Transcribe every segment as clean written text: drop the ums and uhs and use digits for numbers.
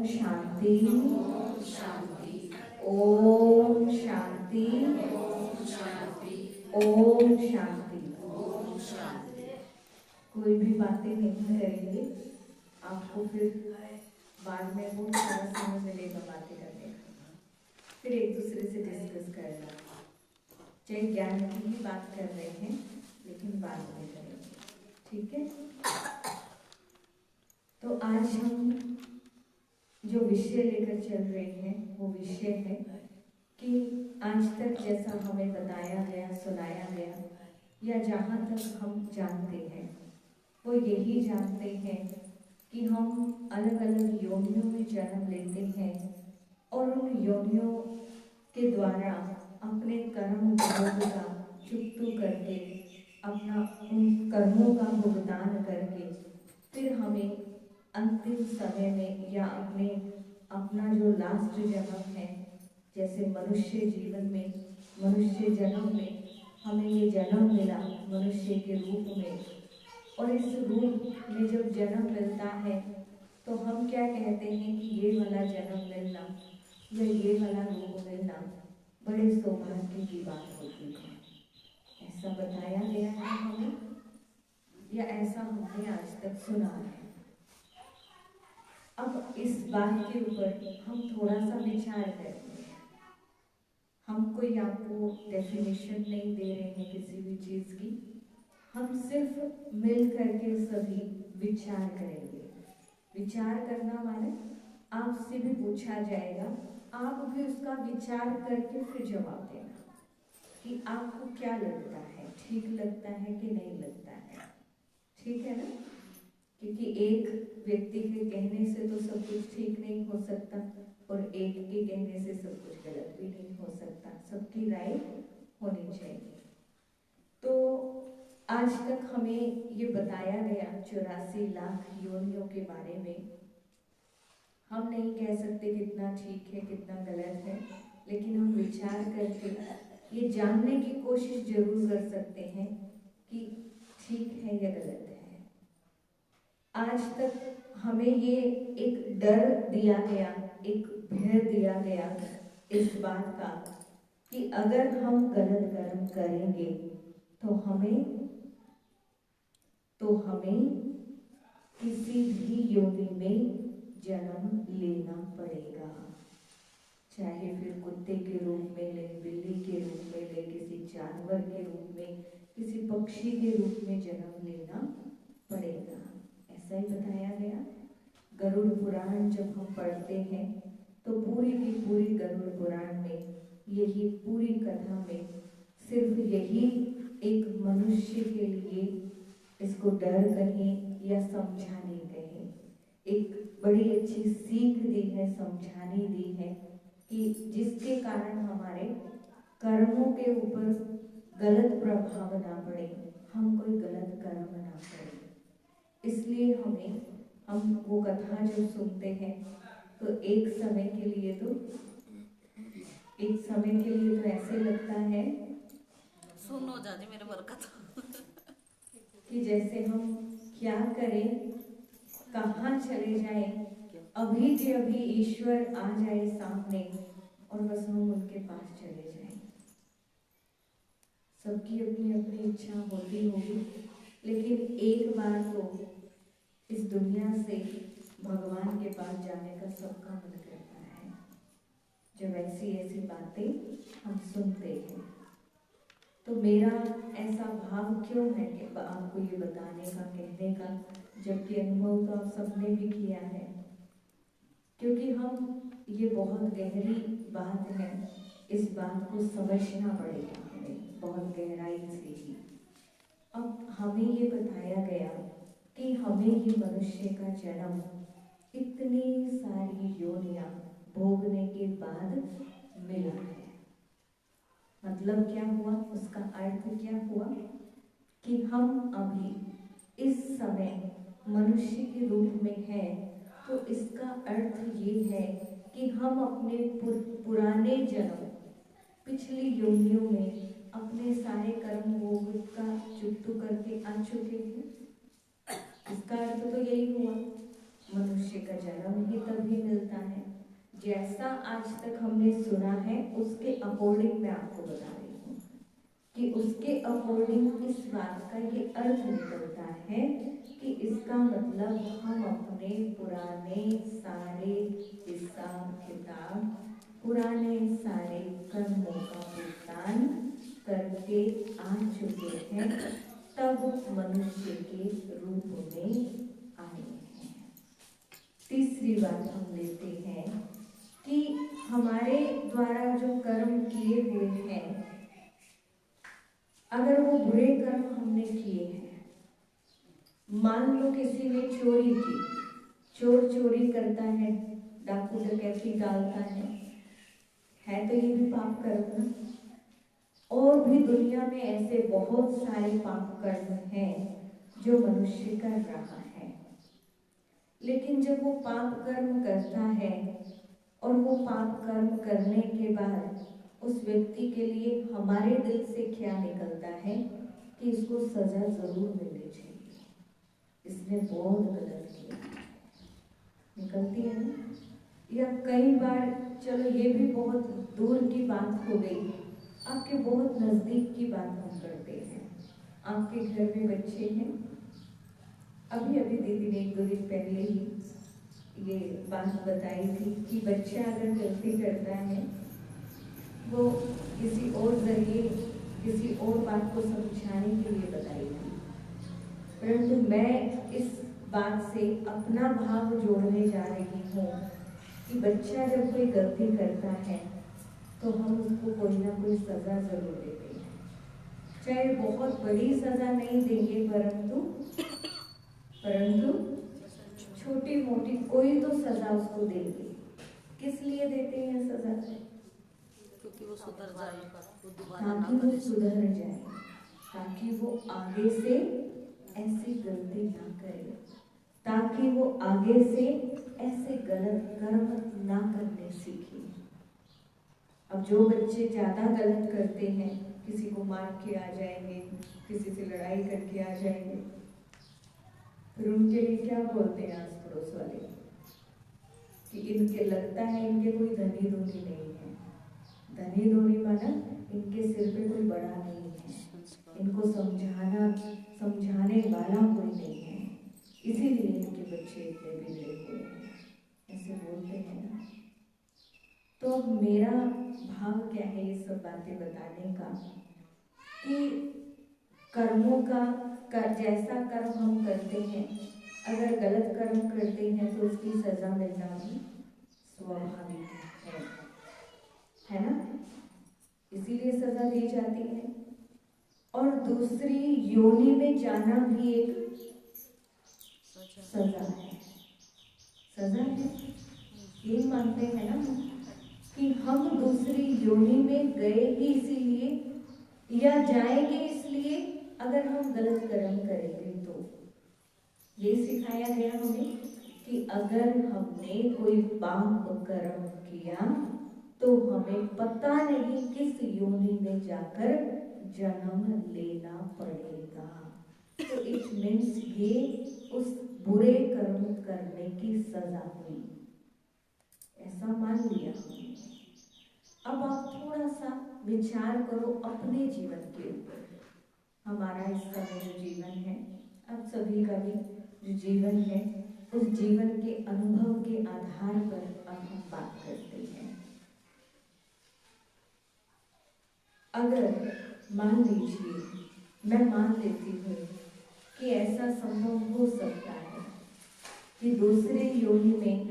शांति। ओम शांति। ओम शांति। ओम शांति। ओम शांति। ओम शांति। कोई भी बातें नहीं करेंगे, आपको फिर बाद में बहुत सारा समय मिलेगा बातें करने का, फिर एक दूसरे से डिस्कस करना। चाहे ज्ञान की ही बात कर रहे हैं लेकिन बाद में करेंगे, ठीक है। तो आज हम जो विषय लेकर चल रहे हैं वो विषय है कि आज तक जैसा हमें बताया गया, सुनाया गया, या जहाँ तक हम जानते हैं वो यही जानते हैं कि हम अलग अलग योनियों में जन्म लेते हैं और उन योनियों के द्वारा अपने कर्म भोग का चुकतू करके, अपना उन कर्मों का भुगतान करके फिर हमें अंतिम समय में या अपना जो लास्ट जन्म है, जैसे मनुष्य जीवन में, मनुष्य जन्म में हमें ये जन्म मिला मनुष्य के रूप में, और इस रूप में जब जन्म मिलता है तो हम क्या कहते हैं कि ये वाला जन्म मिलना या ये वाला रूप मिलना बड़े सौभाग्य की बात होती है। ऐसा बताया गया है हमें, या ऐसा हमने आज तक सुना है। अब इस बात के ऊपर हम थोड़ा सा विचार करेंगे। हम कोई आपको डेफिनेशन नहीं दे रहे हैं किसी भी चीज की, हम सिर्फ मिल करके सभी विचार करेंगे। विचार करना माने आपसे भी पूछा जाएगा, आप भी उसका विचार करके फिर जवाब देना कि आपको क्या लगता है, ठीक लगता है कि नहीं लगता है, ठीक है ना। क्योंकि एक व्यक्ति के कहने से तो सब कुछ ठीक नहीं हो सकता और एक के कहने से सब कुछ गलत भी नहीं हो सकता, सबकी राय होनी चाहिए। तो आज तक हमें ये बताया गया 84 लाख योनियों के बारे में। हम नहीं कह सकते कितना ठीक है कितना गलत है, लेकिन हम विचार करके ये जानने की कोशिश जरूर कर सकते हैं कि ठीक है या गलत है। आज तक हमें ये एक डर दिया गया, एक भय दिया गया इस बात का कि अगर हम गलत कर्म करेंगे तो हमें किसी भी योनि में जन्म लेना पड़ेगा, चाहे फिर कुत्ते के रूप में ले, बिल्ली के रूप में ले, किसी जानवर के रूप में, किसी पक्षी के रूप में जन्म लेना पड़ेगा। ऐसा ही बताया गया। गरुड़ पुराण जब हम पढ़ते हैं तो पूरी की पूरी गरुड़ पुराण में यही पूरी कथा में सिर्फ यही एक मनुष्य के लिए, इसको डर कहें या समझाने कहें, एक बड़ी अच्छी सीख दी है, समझाने दी है कि जिसके कारण हमारे कर्मों के ऊपर गलत प्रभाव ना पड़े, हम कोई गलत कर्म ना करें। इसलिए हम वो कथा जो सुनते हैं तो एक समय के लिए तो ऐसे लगता है सुनो जाजी मेरे बरकत कि जैसे हम क्या करें, कहाँ चले जाएं, अभी के अभी ईश्वर आ जाए सामने और बस हम उनके पास चले जाएं। सबकी अपनी अपनी इच्छा होती होगी, लेकिन एक बार तो इस दुनिया से भगवान के पास जाने का सबका मन करता है। जब ऐसी ऐसी बातें हम सुनते हैं तो मेरा ऐसा भाव क्यों है कि आपको ये बताने का, कहने का, जबकि अनुभव तो आप सबने भी किया है, क्योंकि ये बहुत गहरी बात है, इस बात को समझना पड़ेगा हमें बहुत गहराई से ही। अब हमें ये बताया गया कि हमें ये मनुष्य का जन्म इतनी सारी योनियां भोगने के बाद मिला है। मतलब क्या हुआ, उसका अर्थ क्या हुआ कि हम अभी इस समय मनुष्य के रूप में हैं, तो इसका अर्थ ये है कि हम अपने पुराने जन्म, पिछली योनियों में अपने सारे कर्म भोग का चुकतू करके आ चुके हैं। इसका अर्थ तो यही हुआ मनुष्य का जन्म ही तभी मिलता है। जैसा आज तक हमने सुना है उसके अकॉर्डिंग मैं आपको बता रही हूँ कि उसके अकॉर्डिंग इस बात का ये अर्थ निकलता है कि इसका मतलब हम अपने पुराने सारे हिसाब किताब, पुराने सारे कर्मों का भुगतान करके आ चुके हैं, तब मनुष्य के रूप में आए हैं। तीसरी बात हम लेते हैं कि हमारे द्वारा जो कर्म किए हुए हैं, अगर वो बुरे कर्म हमने किए हैं, मान लो किसी ने चोरी की, चोर चोरी करता है, डाकू डकैती डालता है तो ये भी पाप कर्म ना। और भी दुनिया में ऐसे बहुत सारे पाप कर्म हैं जो मनुष्य कर रहा है, लेकिन जब वो पाप कर्म करता है और वो पाप कर्म करने के बाद उस व्यक्ति के लिए हमारे दिल से क्या निकलता है कि इसको सजा जरूर मिलनी चाहिए, इसने बहुत गलत किया, निकलती है ना। या कई बार, चलो ये भी बहुत दूर की बात हो गई, आपके बहुत नजदीक की बात हम करते हैं। आपके घर में बच्चे हैं, अभी अभी दीदी ने 1-2 दिन पहले ही ये बात बताई थी कि बच्चा अगर गलती करता है, वो किसी और जरिए किसी और बात को समझाने के लिए बताई थी, परंतु मैं इस बात से अपना भाव जोड़ने जा रही हूँ कि बच्चा जब कोई गलती करता है तो हम उसको कोई ना कोई सजा जरूर देते हैं, चाहे बहुत बड़ी सजा नहीं देंगे, परंतु छोटी मोटी कोई तो सजा उसको देंगे। किस लिए देते हैं सजा? क्योंकि वो सुधर जाए, वो दोबारा ना ताकि वो करे। सुधर जाए, ताकि वो आगे से ऐसी गलती ना करे, ताकि वो आगे से ऐसे गलत कर्म ना करने सीखे। अब जो बच्चे ज्यादा गलत करते हैं, किसी को मार के आ जाएंगे, किसी से लड़ाई करके आ जाएंगे, फिर उनके लिए क्या बोलते हैं आस पड़ोस वाले कि इनके लगता है इनके कोई धनी धोनी नहीं है। धनी धोनी माना इनके सिर पे कोई बड़ा नहीं है, इनको समझाने वाला कोई नहीं है, इसीलिए इनके बच्चे इतने बिगड़े हुए हैं, ऐसे बोलते हैं ना। तो अब मेरा भाव क्या है ये सब बातें बताने का कि कर्मों का जैसा कर्म हम करते हैं, अगर गलत कर्म करते हैं तो उसकी सजा मिलना भी स्वाभाविक है ना, इसीलिए सजा दी जाती है। और दूसरी योनि में जाना भी एक सजा है, सजा है, ये मानते हैं ना कि हम दूसरी योनि में गए ही इसीलिए या जाएंगे इसलिए अगर हम गलत कर्म करेंगे तो। ये सिखाया गया हमें कि अगर हमने कोई पाप कर्म किया तो हमें पता नहीं किस योनि में जाकर जन्म लेना पड़ेगा। तो इट मीन्स ये उस बुरे कर्म करने की सजा हुई, ऐसा मान लिया हमने। अब आप थोड़ा सा विचार करो अपने जीवन के ऊपर। हमारा इस समय जो जीवन है, आप सभी का भी जो जीवन है, उस जीवन के अनुभव के आधार पर अब हम बात करते हैं। अगर मान लीजिए, मैं मान लेती हूँ कि ऐसा संभव हो सकता है कि दूसरे योनि में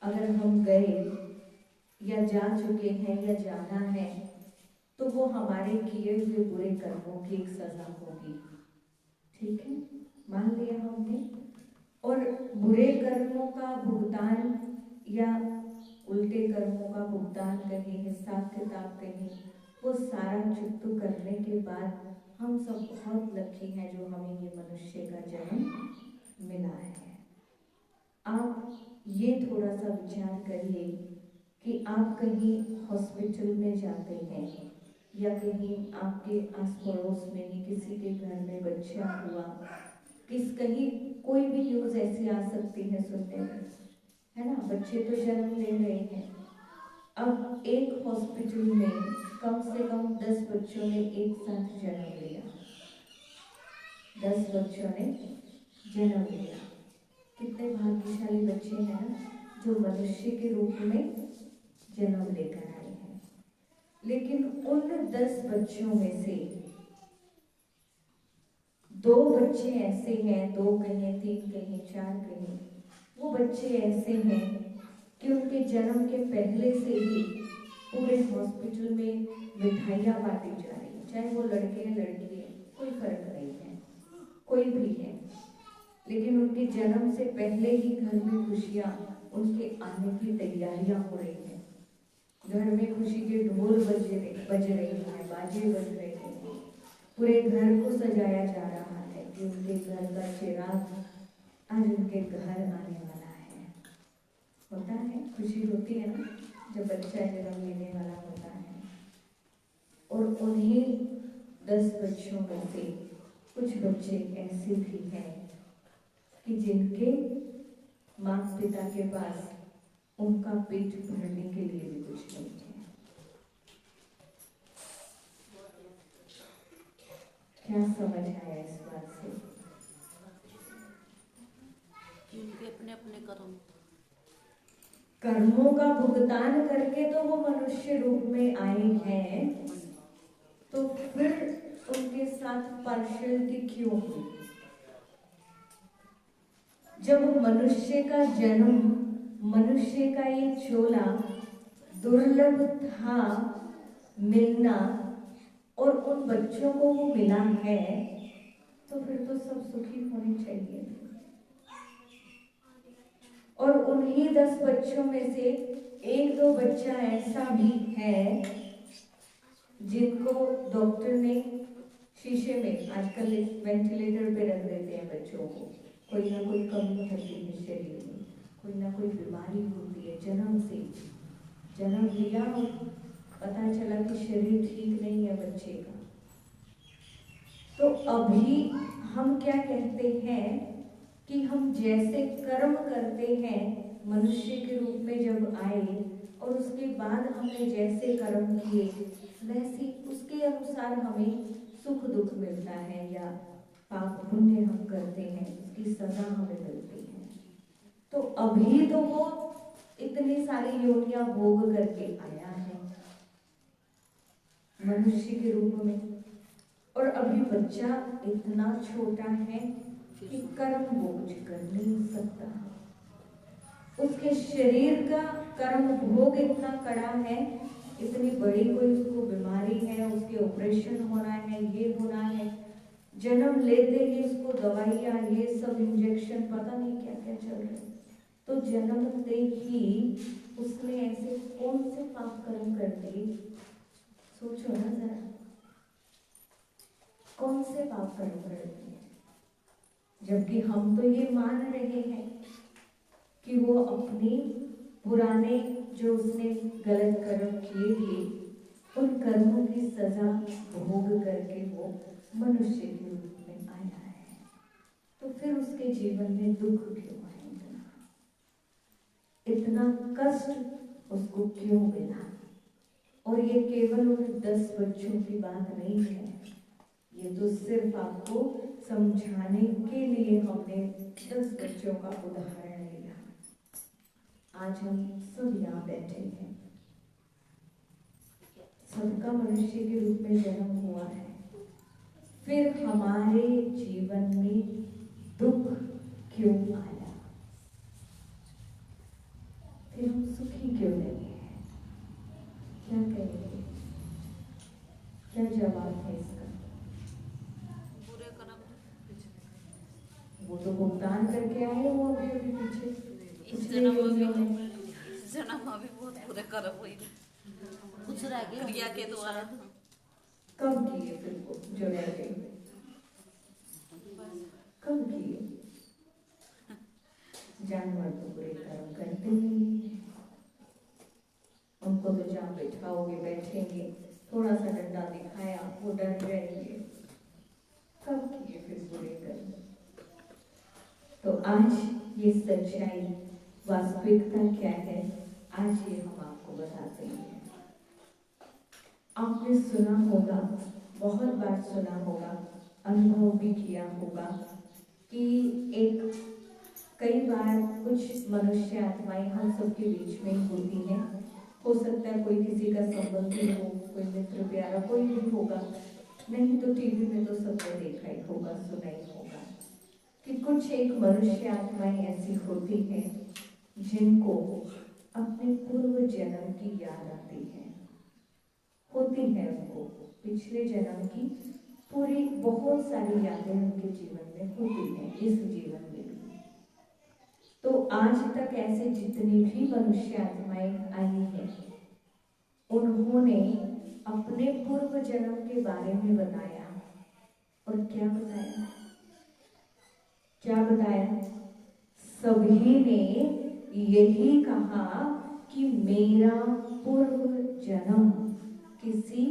अगर हम गए या जा चुके हैं या जाना है तो वो हमारे किए हुए बुरे कर्मों की एक सजा होगी, ठीक है, मान लिया हमने। और बुरे कर्मों का भुगतान या उल्टे कर्मों का भुगतान कहीं, हिसाब किताब कहीं, वो सारा चुकतो करने के बाद हम सब बहुत लकी हैं जो हमें ये मनुष्य का जन्म मिला है। आप ये थोड़ा सा विचार करिए कि आप कहीं हॉस्पिटल में जाते हैं या कहीं आपके आस पड़ोस में ही किसी के घर में बच्चा हुआ, कहीं कोई भी न्यूज ऐसी आ सकती है सुनने में, है ना। बच्चे तो जन्म ले रहे हैं। अब एक हॉस्पिटल में कम से कम 10 बच्चों ने एक साथ जन्म लिया। 10 बच्चों ने जन्म लिया। कितने भाग्यशाली बच्चे हैं ना, जो मनुष्य के रूप में जन्म लेकर आए हैं। लेकिन उन 10 बच्चों में से 2 बच्चे ऐसे हैं, 2 कहें, 3 कहें, 4 कहें, वो बच्चे ऐसे हैं कि उनके जन्म के पहले से ही पूरे हॉस्पिटल में मिठाइयाँ बांटी जा रही है। चाहे वो लड़के हैं लड़की है, कोई फर्क नहीं है, कोई भी है। लेकिन उनके जन्म से पहले ही घर में खुशियाँ, उनके आने की तैयारियां हो रही हैं। घर में खुशी के ढोल बज रहे हैं, बाजे बज रहे हैं, पूरे घर को सजाया जा रहा है कि उनके घर का चिराग आज उनके घर आने वाला है। होता है, खुशी होती है ना जब बच्चा जन्म लेने वाला होता है। और उन्हीं 10 बच्चों में से कुछ बच्चे ऐसे भी हैं कि जिनके माता पिता के पास उनका पेट भरने के लिए भी कुछ नहीं है। क्या समझ आया इस बात से? उनके अपने अपने कर्मों का भुगतान करके तो वो मनुष्य रूप में आए हैं, तो फिर उनके साथ पार्शियलिटी क्यों हुई? जब मनुष्य का जन्म, मनुष्य का ये चोला दुर्लभ था मिलना, और उन बच्चों को वो मिला है, तो फिर तो सब सुखी होने चाहिए। और उन्हीं 10 बच्चों में से 1-2 बच्चा ऐसा भी है जिनको डॉक्टर ने शीशे में, आजकल वेंटिलेटर पे रख देते हैं बच्चों को। कोई ना कोई कमी होती है शरीर में, कोई ना कोई बीमारी होती है। जन्म लिया और पता चला कि शरीर ठीक नहीं है बच्चे का। तो अभी हम क्या कहते हैं कि हम जैसे कर्म करते हैं मनुष्य के रूप में जब आए, और उसके बाद हमने जैसे कर्म किए वैसे उसके अनुसार हमें सुख दुख मिलता है, या पाप पुण्य हम करते हैं उसकी सजा हमें मिलती है। तो अभी तो वो इतनी सारी योनियां भोग करके आया है मनुष्य के रूप में, और अभी बच्चा इतना छोटा है कि कर्म बोझ कर नहीं सकता। उसके शरीर का कर्म भोग इतना कड़ा है, इतनी बड़ी कोई उसको बीमारी है, उसके ऑपरेशन होना है, ये होना है, जन्म लेते ही उसको दवाइयाँ, ये सब इंजेक्शन, पता नहीं क्या क्या चल रहा है। तो जन्मते ही उसने ऐसे कौन से पाप कर्म कर दिए? सोचो ना जरा, कौन से पाप कर्म कर दिए? जबकि हम तो ये मान रहे हैं कि वो अपनी पुराने जो उसने गलत कर्म किए थे उन कर्मों की सजा भोग करके वो मनुष्य के रूप में आया है। तो फिर उसके जीवन में दुख क्यों है? इतना कष्ट उसको क्यों मिला? और ये केवल उन 10 बच्चों की बात नहीं है, ये तो सिर्फ आपको समझाने के लिए हमने 10 बच्चों का उदाहरण लिया। आज हम सब यहाँ बैठे हैं, सबका मनुष्य के रूप में जन्म हुआ है, फिर हमारे जीवन में दुख क्यों आया? फिर हम सुखी क्यों नहीं है? क्या कहेंगे? क्या जवाब है इसका? पूरे कर्म वो तो भुगतान करके आए हो अभी अभी पीछे, इस जन्म में बहुत पूरे कर्म हुए, कुछ रह गए क्रिया के द्वारा। कब किए फिर वो जो रह गए? कब किए? जानवर तो बुरे कर्म करते नहीं है, उनको तो जहाँ बैठाओगे बैठेंगे, थोड़ा सा डंडा दिखाया वो डर जाएंगे। कब किए फिर बुरे कर्म? तो आज ये सच्चाई वास्तविकता क्या है, आज ये हम आपको बताते हैं। आपने सुना होगा, बहुत बार सुना होगा, अनुभव भी किया होगा कि एक कई बार कुछ मनुष्य आत्माएं हम सबके बीच में होती हैं। हो सकता है कोई किसी का संबंधी हो, कोई मित्र प्यारा कोई भी होगा, नहीं तो टीवी में तो सबने देखा ही होगा, सुना ही होगा कि कुछ एक मनुष्य आत्माएं ऐसी होती हैं जिनको अपने पूर्व जन्म की याद आती है, होती है उनको पिछले जन्म की पूरी बहुत सारी यादें उनके जीवन में होती हैं, इस जीवन में भी। तो आज तक ऐसे जितनी भी मनुष्य आत्माएं आई हैं, उन्होंने अपने पूर्व जन्म के बारे में बताया। और क्या बताया? क्या बताया? सभी ने यही कहा कि मेरा पूर्व जन्म किसी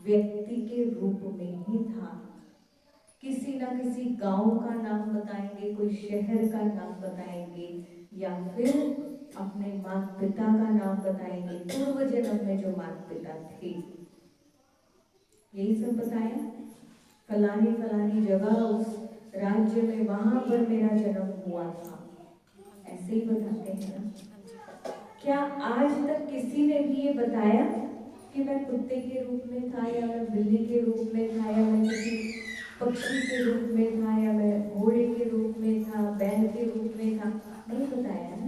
व्यक्ति के रूप में ही था। किसी ना किसी गांव का नाम बताएंगे, कोई शहर का नाम बताएंगे, या फिर अपने माता पिता का नाम बताएंगे, पूर्व जन्म में जो माता पिता थे, यही सब बताया। फलानी फलानी जगह उस राज्य में, वहां पर मेरा जन्म हुआ था, ऐसे ही बताते हैं ना। क्या आज तक किसी ने भी ये बताया कि मैं कुत्ते के रूप में था, या मैं बिल्ली के रूप में था, या मैं किसी पक्षी के रूप में था, या मैं घोड़े के रूप में था, बैल के रूप में था? नहीं बताया ना,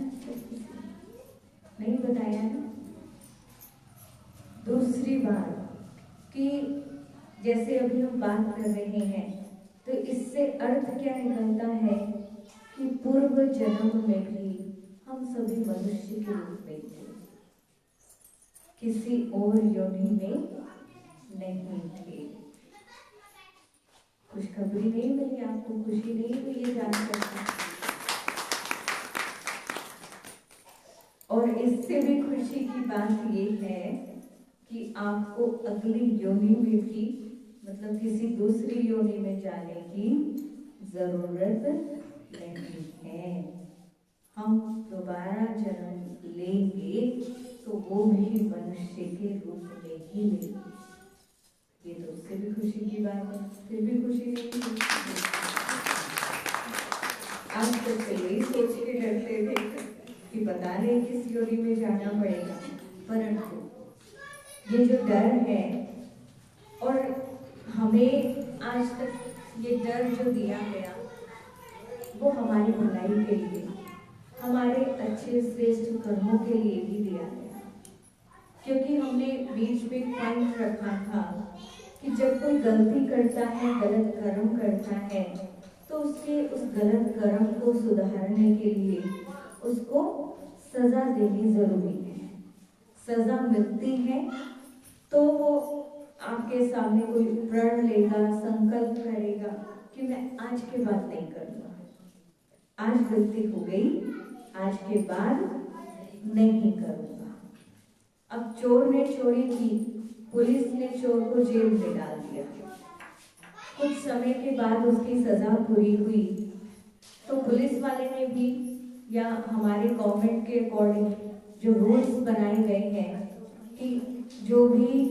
नहीं बताया ना। दूसरी बात कि जैसे अभी हम बात कर रहे हैं, तो इससे अर्थ क्या निकलता है कि पूर्व जन्म में भी हम सभी मनुष्य के रूप में थे, किसी और योनि में नहीं थे। खुशखबरी नहीं मिली आपको, खुशी नहीं हुई ये जानकर? और इससे भी खुशी की बात ये है कि आपको अगली योनि में भी, मतलब किसी दूसरी योनि में जाने की जरूरत नहीं है। हम दोबारा जन्म लेंगे तो वो भी मनुष्य के रूप में ही लेंगे। ये तो उससे भी खुशी की बात है, फिर भी खुशी नहीं हुई। आज तक तो यही सोच के डरते थे कि पता नहीं किस योनि में जाना पड़ेगा, परंतु ये जो डर है, और हमें आज तक ये डर जो दिया गया वो हमारी भलाई के लिए, हमारे अच्छे श्रेष्ठ कर्मों के लिए भी दिया गया। क्योंकि हमने बीच में पॉइंट रखा था कि जब कोई गलती करता है, गलत कर्म करता है, तो उसके उस गलत कर्म को सुधारने के लिए उसको सजा देनी जरूरी है। सजा मिलती है तो वो आपके सामने कोई प्रण लेगा, संकल्प करेगा कि मैं आज के बाद नहीं करूंगा, आज गलती हो गई, आज के बाद नहीं करूंगा। अब चोर ने चोरी की, पुलिस ने चोर को जेल में डाल दिया, कुछ समय के बाद उसकी सजा पूरी हुई, तो पुलिस वाले ने भी, या हमारे गवर्नमेंट के अकॉर्डिंग जो रूल्स बनाए गए हैं कि जो भी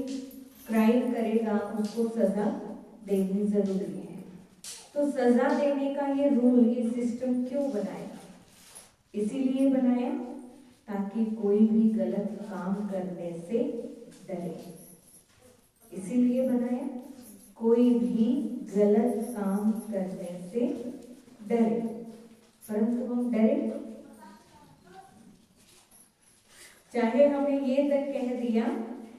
क्राइम करेगा उसको सजा देनी जरूरी है। तो सजा देने का ये रूल, ये सिस्टम क्यों बनाया? इसीलिए बनाया ताकि कोई भी गलत काम करने से डरे। इसीलिए बनाया, कोई भी गलत काम करने से डरे। परंतु हम डरे, चाहे हमें ये तक कह दिया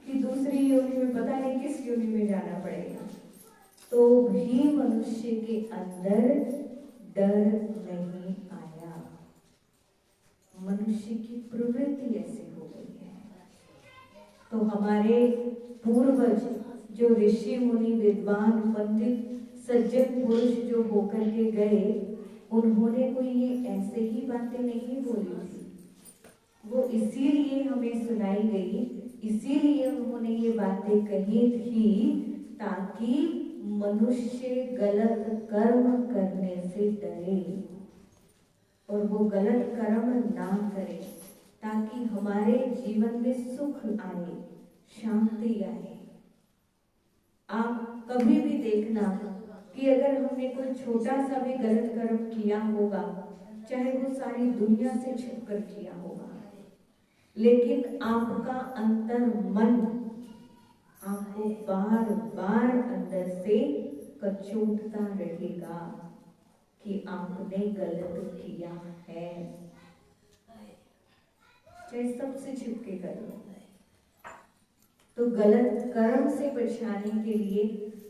कि दूसरी योनि में पता नहीं किस योनि में जाना पड़ेगा, तो भी मनुष्य के अंदर डर नहीं आया। मनुष्य की प्रवृत्ति ऐसी हो गई है। तो हमारे पूर्वज जो ऋषि मुनि, विद्वान, पंडित, सज्जन पुरुष जो होकर के गए, उन्होंने कोई ये ऐसे ही बातें नहीं बोली थी। वो इसीलिए हमें सुनाई गई, इसीलिए उन्होंने ये बातें कही थी ताकि मनुष्य गलत कर्म करने से डरे। और वो गलत कर्म ना करें, ताकि हमारे जीवन में सुख आए, शांति आए। आप कभी भी देखना कि अगर हमने कोई छोटा सा भी गलत कर्म किया होगा, चाहे वो सारी दुनिया से छिपकर किया होगा, लेकिन आपका अंतर मन आपको बार बार अंदर से कचोटता रहेगा कि आपने गलत किया है, चाहे सबसे छिपके करो। तो गलत कर्म से बचाने के लिए,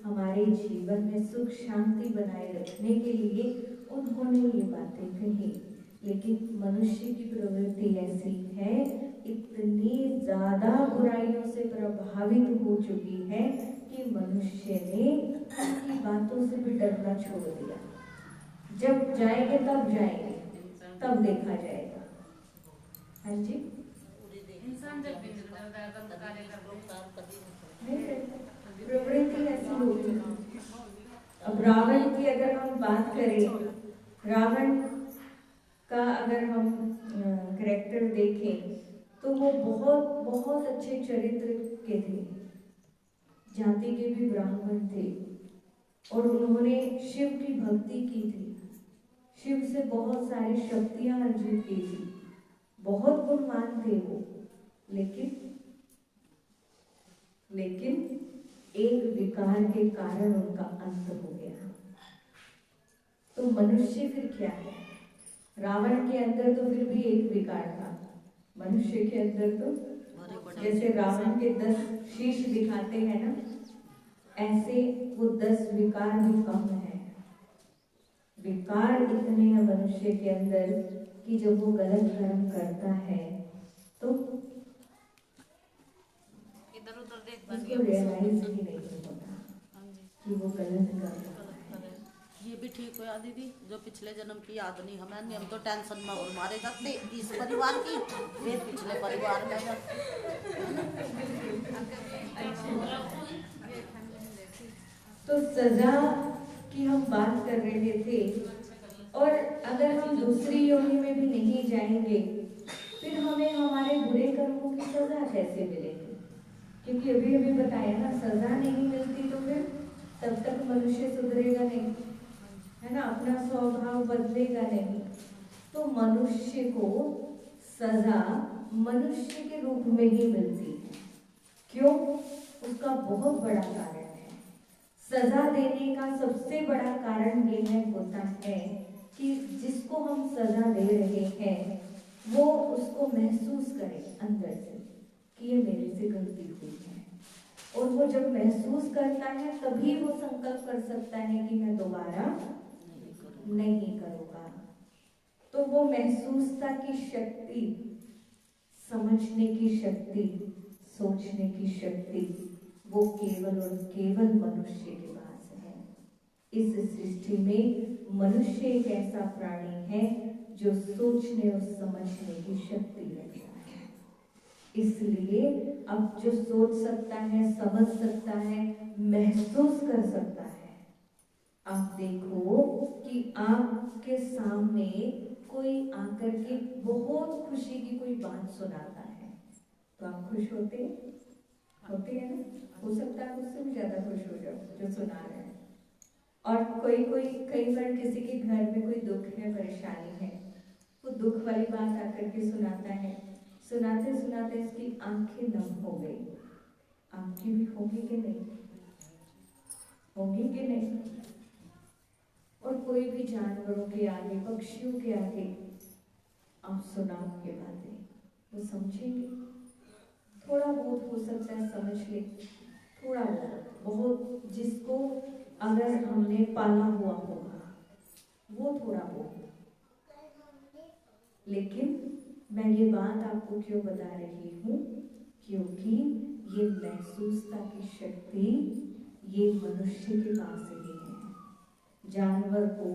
हमारे जीवन में सुख शांति बनाए रखने के लिए उन्होंने ये बातें कही। लेकिन मनुष्य की प्रवृत्ति ऐसी है, इतनी ज्यादा बुराइयों से प्रभावित हो चुकी है कि मनुष्य ने उनकी बातों से भी डरना छोड़ दिया। जब जाएंगे तब जाएंगे, तब देखा जाएगा। हाँ जी, इंसान जब भी कार्य प्रवृत्ति ऐसी होगी। अब रावण की अगर हम बात करें, रावण का अगर हम कैरेक्टर देखें तो वो बहुत बहुत अच्छे चरित्र के थे, जाति के भी ब्राह्मण थे और उन्होंने शिव की भक्ति की थी, शिव से बहुत सारी शक्तियां अर्जित की थी, बहुत गुणवान थे वो। लेकिन एक विकार के कारण उनका अंत हो गया। तो मनुष्य फिर क्या है? रावण के अंदर तो फिर भी एक विकार था, मनुष्य के अंदर तो जैसे रावण के 10 शीश दिखाते हैं ना, ऐसे वो 10 विकार भी कम है। विकार इतने हैं मनुष्य के अंदर कि जब वो गलत कर्म करता है तो इधर उधर देख उसको रियलाइज ही नहीं होता कि वो गलत कर रहा है। ये भी ठीक हो दीदी, जो पिछले जन्म की याद नहीं हमें, हम तो टेंशन में और मारे जाते इस परिवार की, वे पिछले परिवार में तो सजा की हम बात कर रहे थे, और अगर हम दूसरी योनि में भी नहीं जाएंगे फिर हमें हमारे बुरे कर्मों की सजा कैसे मिलेगी? क्योंकि अभी अभी बताया ना, सजा नहीं मिलती तो फिर तब तक मनुष्य सुधरेगा नहीं, है ना, अपना स्वभाव बदलेगा नहीं। तो मनुष्य को सजा मनुष्य के रूप में ही मिलती है। क्यों? उसका बहुत बड़ा कारण है। सजा देने का सबसे बड़ा कारण यह होता है कि जिसको हम सजा दे रहे हैं वो उसको महसूस करे अंदर से कि ये मेरे से गलती हुई है, और वो जब महसूस करता है तभी वो संकल्प कर सकता है कि मैं दोबारा नहीं करूँगा। तो वो महसूसता की शक्ति, समझने की शक्ति, सोचने की शक्ति वो केवल और केवल मनुष्य के पास है। इस सृष्टि में मनुष्य एक ऐसा प्राणी है जो सोचने और समझने की शक्ति रखता है। इसलिए अब जो सोच सकता है, समझ सकता है, महसूस कर सकता है। आप देखो कि आपके सामने कोई आकर के बहुत खुशी की कोई बात सुनाता है तो आप खुश होते हैं ना? हो सकता है उससे भी ज्यादा खुश हो जाओ जो सुना रहे हैं। और कई बार किसी के घर में कोई दुख है, परेशानी है, वो दुख वाली बात आकर के सुनाता है, सुनाते सुनाते इसकी आंखें नम हो गई। आपकी भी होगी कि नहीं? होगी कि नहीं? और कोई भी जानवरों के आगे, पक्षियों के आगे आप सुनाओ के बातें, वो समझेंगे? थोड़ा बहुत हो सकता है समझ ले, थोड़ा बहुत जिसको अगर हमने पाला हुआ होगा वो थोड़ा बहुत। लेकिन मैं ये बात आपको क्यों बता रही हूँ? क्योंकि ये महसूसता की शक्ति ये मनुष्य के पास ही है। जानवर को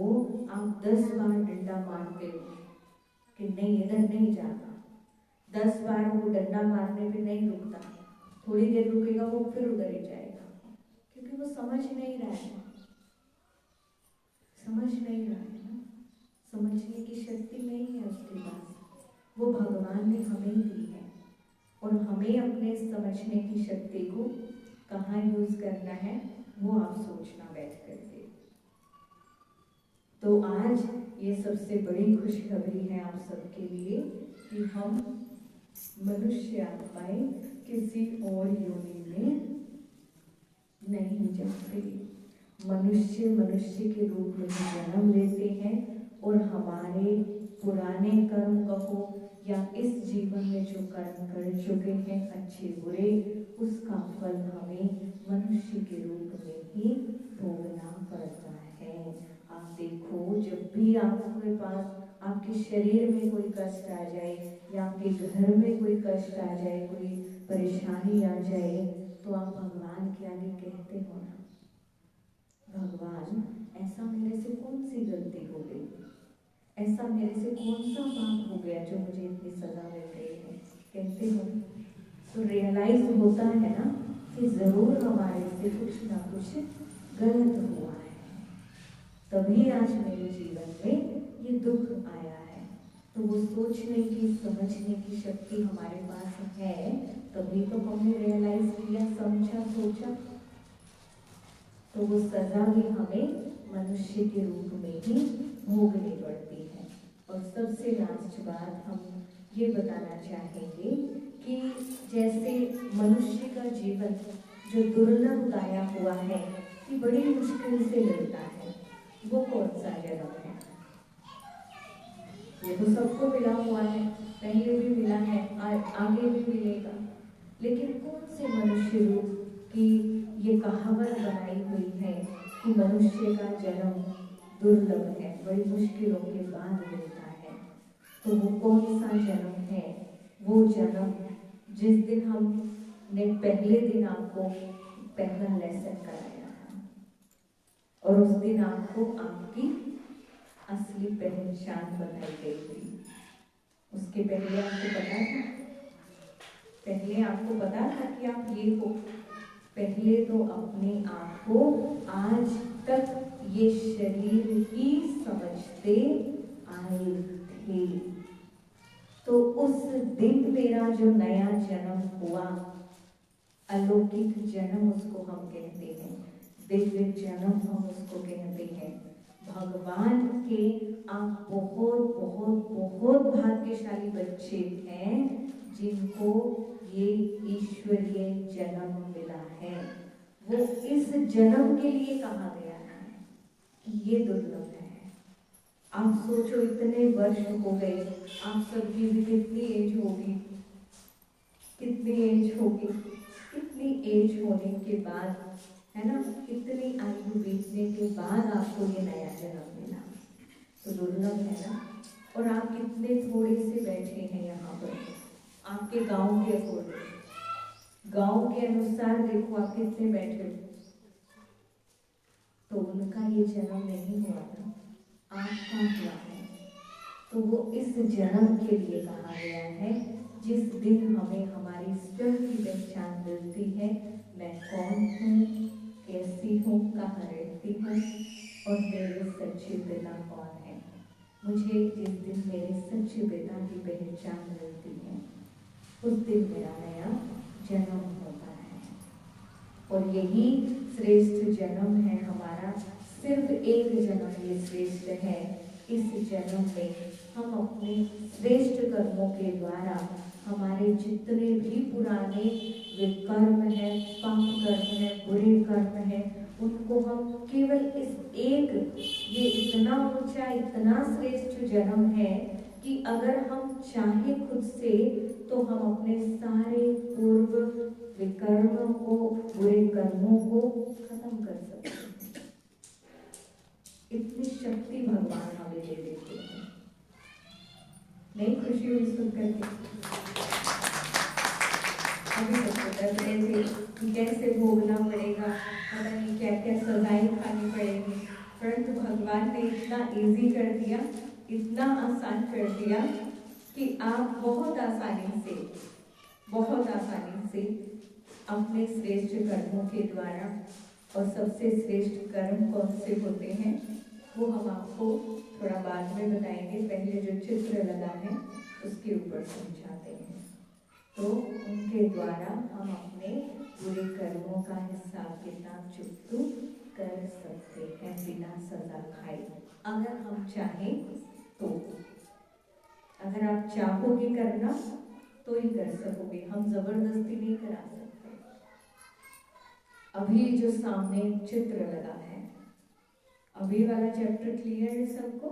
आप 10 बार डंडा मारते हो कि नहीं इधर नहीं जाना, 10 बार वो डंडा मारने पे नहीं रुकता, थोड़ी देर रुकेगा वो फिर उधर ही जाएगा, क्योंकि वो समझ नहीं रहा है, समझ नहीं रहा है ना। समझने की शक्ति नहीं है उसके पास, वो भगवान ने हमें दी है। और हमें अपने समझने की शक्ति को कहाँ यूज करना है वो आप सोचना बैठ करके। तो आज ये सबसे बड़ी खुशखबरी है आप सबके लिए कि हम मनुष्य आत्माएं किसी और योनि में नहीं जाते। मनुष्य मनुष्य के रूप में जन्म लेते हैं और हमारे पुराने कर्म कहो या इस जीवन में जो कर्म कर चुके हैं अच्छे बुरे, उसका फल हमें मनुष्य के रूप में ही भोगना पड़ता है। आप देखो, जब भी आपके पास आपके शरीर में कोई कष्ट आ जाए या आपके घर में कोई कष्ट आ जाए, कोई परेशानी आ जाए, तो आप भगवान के आगे कहते हो ना, भगवान ऐसा मेरे से कौन सी गलती हो गई, ऐसा मेरे से कौन सा पाप हो गया जो मुझे इतनी सजा मिल रही है, कहते हो। तो रियलाइज होता है ना कि जरूर हमारे से कुछ ना कुछ गलत हुआ है, तभी आज मेरे जीवन में ये दुख आया है। तो वो सोचने की समझने की शक्ति हमारे पास है, तभी तो हमने रियलाइज किया, समझा, सोचा। तो वो सजा भी हमें मनुष्य के रूप में ही भोगनी पड़ती है। और सबसे लास्ट बात हम ये बताना चाहेंगे कि जैसे मनुष्य का जीवन जो दुर्लभ गाया हुआ है कि बड़ी मुश्किल से मिलता है, वो कौन सा जन्म है? ये तो सबको मिला हुआ है, पहले भी मिला है, आगे भी मिलेगा। लेकिन कौन से मनुष्य रूप की ये कहावत बनाई हुई है कि मनुष्य का जन्म दुर्लभ है, बड़ी मुश्किलों के बाद मिलता है। तो वो कौन सा जन्म है? वो जन्म जिस दिन हमने पहले दिन आपको पहला लेसन कराया था और उस दिन आपको आपकी असली पहचान बताई गई थी। उसके पहले आपको पता था, पहले आपको पता था कि आप ये हो। पहले तो अपने आप को आज तक ये शरीर ही समझते आए थे। तो उस दिन मेरा जो नया जन्म हुआ, अलौकिक जन्म उसको हम कहते हैं, दिव्य जन्म हम उसको कहते हैं। भगवान के आप बहुत बहुत बहुत भाग्यशाली बच्चे हैं जिनको ये ईश्वरीय जन्म मिला है। वो इस जन्म के लिए कहा गया है कि ये दुर्लभ है। आप सोचो, इतने वर्ष हो गए, आप सबकी भी कितनी एज होगी, कितनी एज होगी, कितनी एज होने के बाद, है ना, कितनी आयु बीतने के बाद आपको ये नया जन्म मिला, तो दुर्लभ है ना। और आप कितने थोड़े से बैठे हैं यहाँ पर, आपके गांव के अकॉर्डिंग, गांव के अनुसार देखो आप कितने बैठे हो। तो उनका ये जन्म नहीं हुआ था, आपका हुआ है। तो वो इस जन्म के लिए कहा गया है जिस दिन हमें हमारी स्वयं की पहचान मिलती है, मैं कौन हूँ, कैसी हूँ, कहाँ रहती हूँ और मेरे सच्चे पिता कौन है। मुझे जिस दिन मेरे सच्चे पिता की पहचान मिलती है, उस दिन मेरा नया जन्म होता है। और यही श्रेष्ठ जन्म है हमारा, सिर्फ एक जन्म ये श्रेष्ठ है। इस जन्म में हम अपने श्रेष्ठ कर्मों के द्वारा हमारे जितने भी पुराने विकर्म हैं, पाप कर्म हैं, बुरे कर्म हैं, उनको हम केवल इस एक, ये इतना ऊंचा, इतना श्रेष्ठ जन्म है कि अगर हम चाहे खुद से तो हम अपने सारे पूर्व विकर्मों को, बुरे कर्मों को खत्म कर सकते हैं। इतनी शक्ति भगवान हमें दे देते हैं। नहीं खुशी हुई सुन करके? अभी तक बता रहे थे कि कैसे भोगना पड़ेगा, पता नहीं क्या क्या सजाएं खानी पड़ेगी, परंतु भगवान ने इतना इजी कर दिया, इतना आसान कर दिया कि आप बहुत आसानी से अपने श्रेष्ठ कर्मों के द्वारा, और सबसे श्रेष्ठ कर्म कौन से होते हैं? वो हम आपको थोड़ा बाद में बताएंगे, पहले जो चित्र लगा है उसके ऊपर समझाते हैं। तो उनके द्वारा हम अपने बुरे कर्मों का हिसाब किताब चुकतू कर सकते हैं बिना सजा खाए, अगर हम चाहें तो। अगर आप चाहोगे करना तो ही कर सकोगे, हम जबरदस्ती नहीं करा सकते। अभी जो सामने चित्र लगा है, अभी वाला चैप्टर क्लियर है सबको?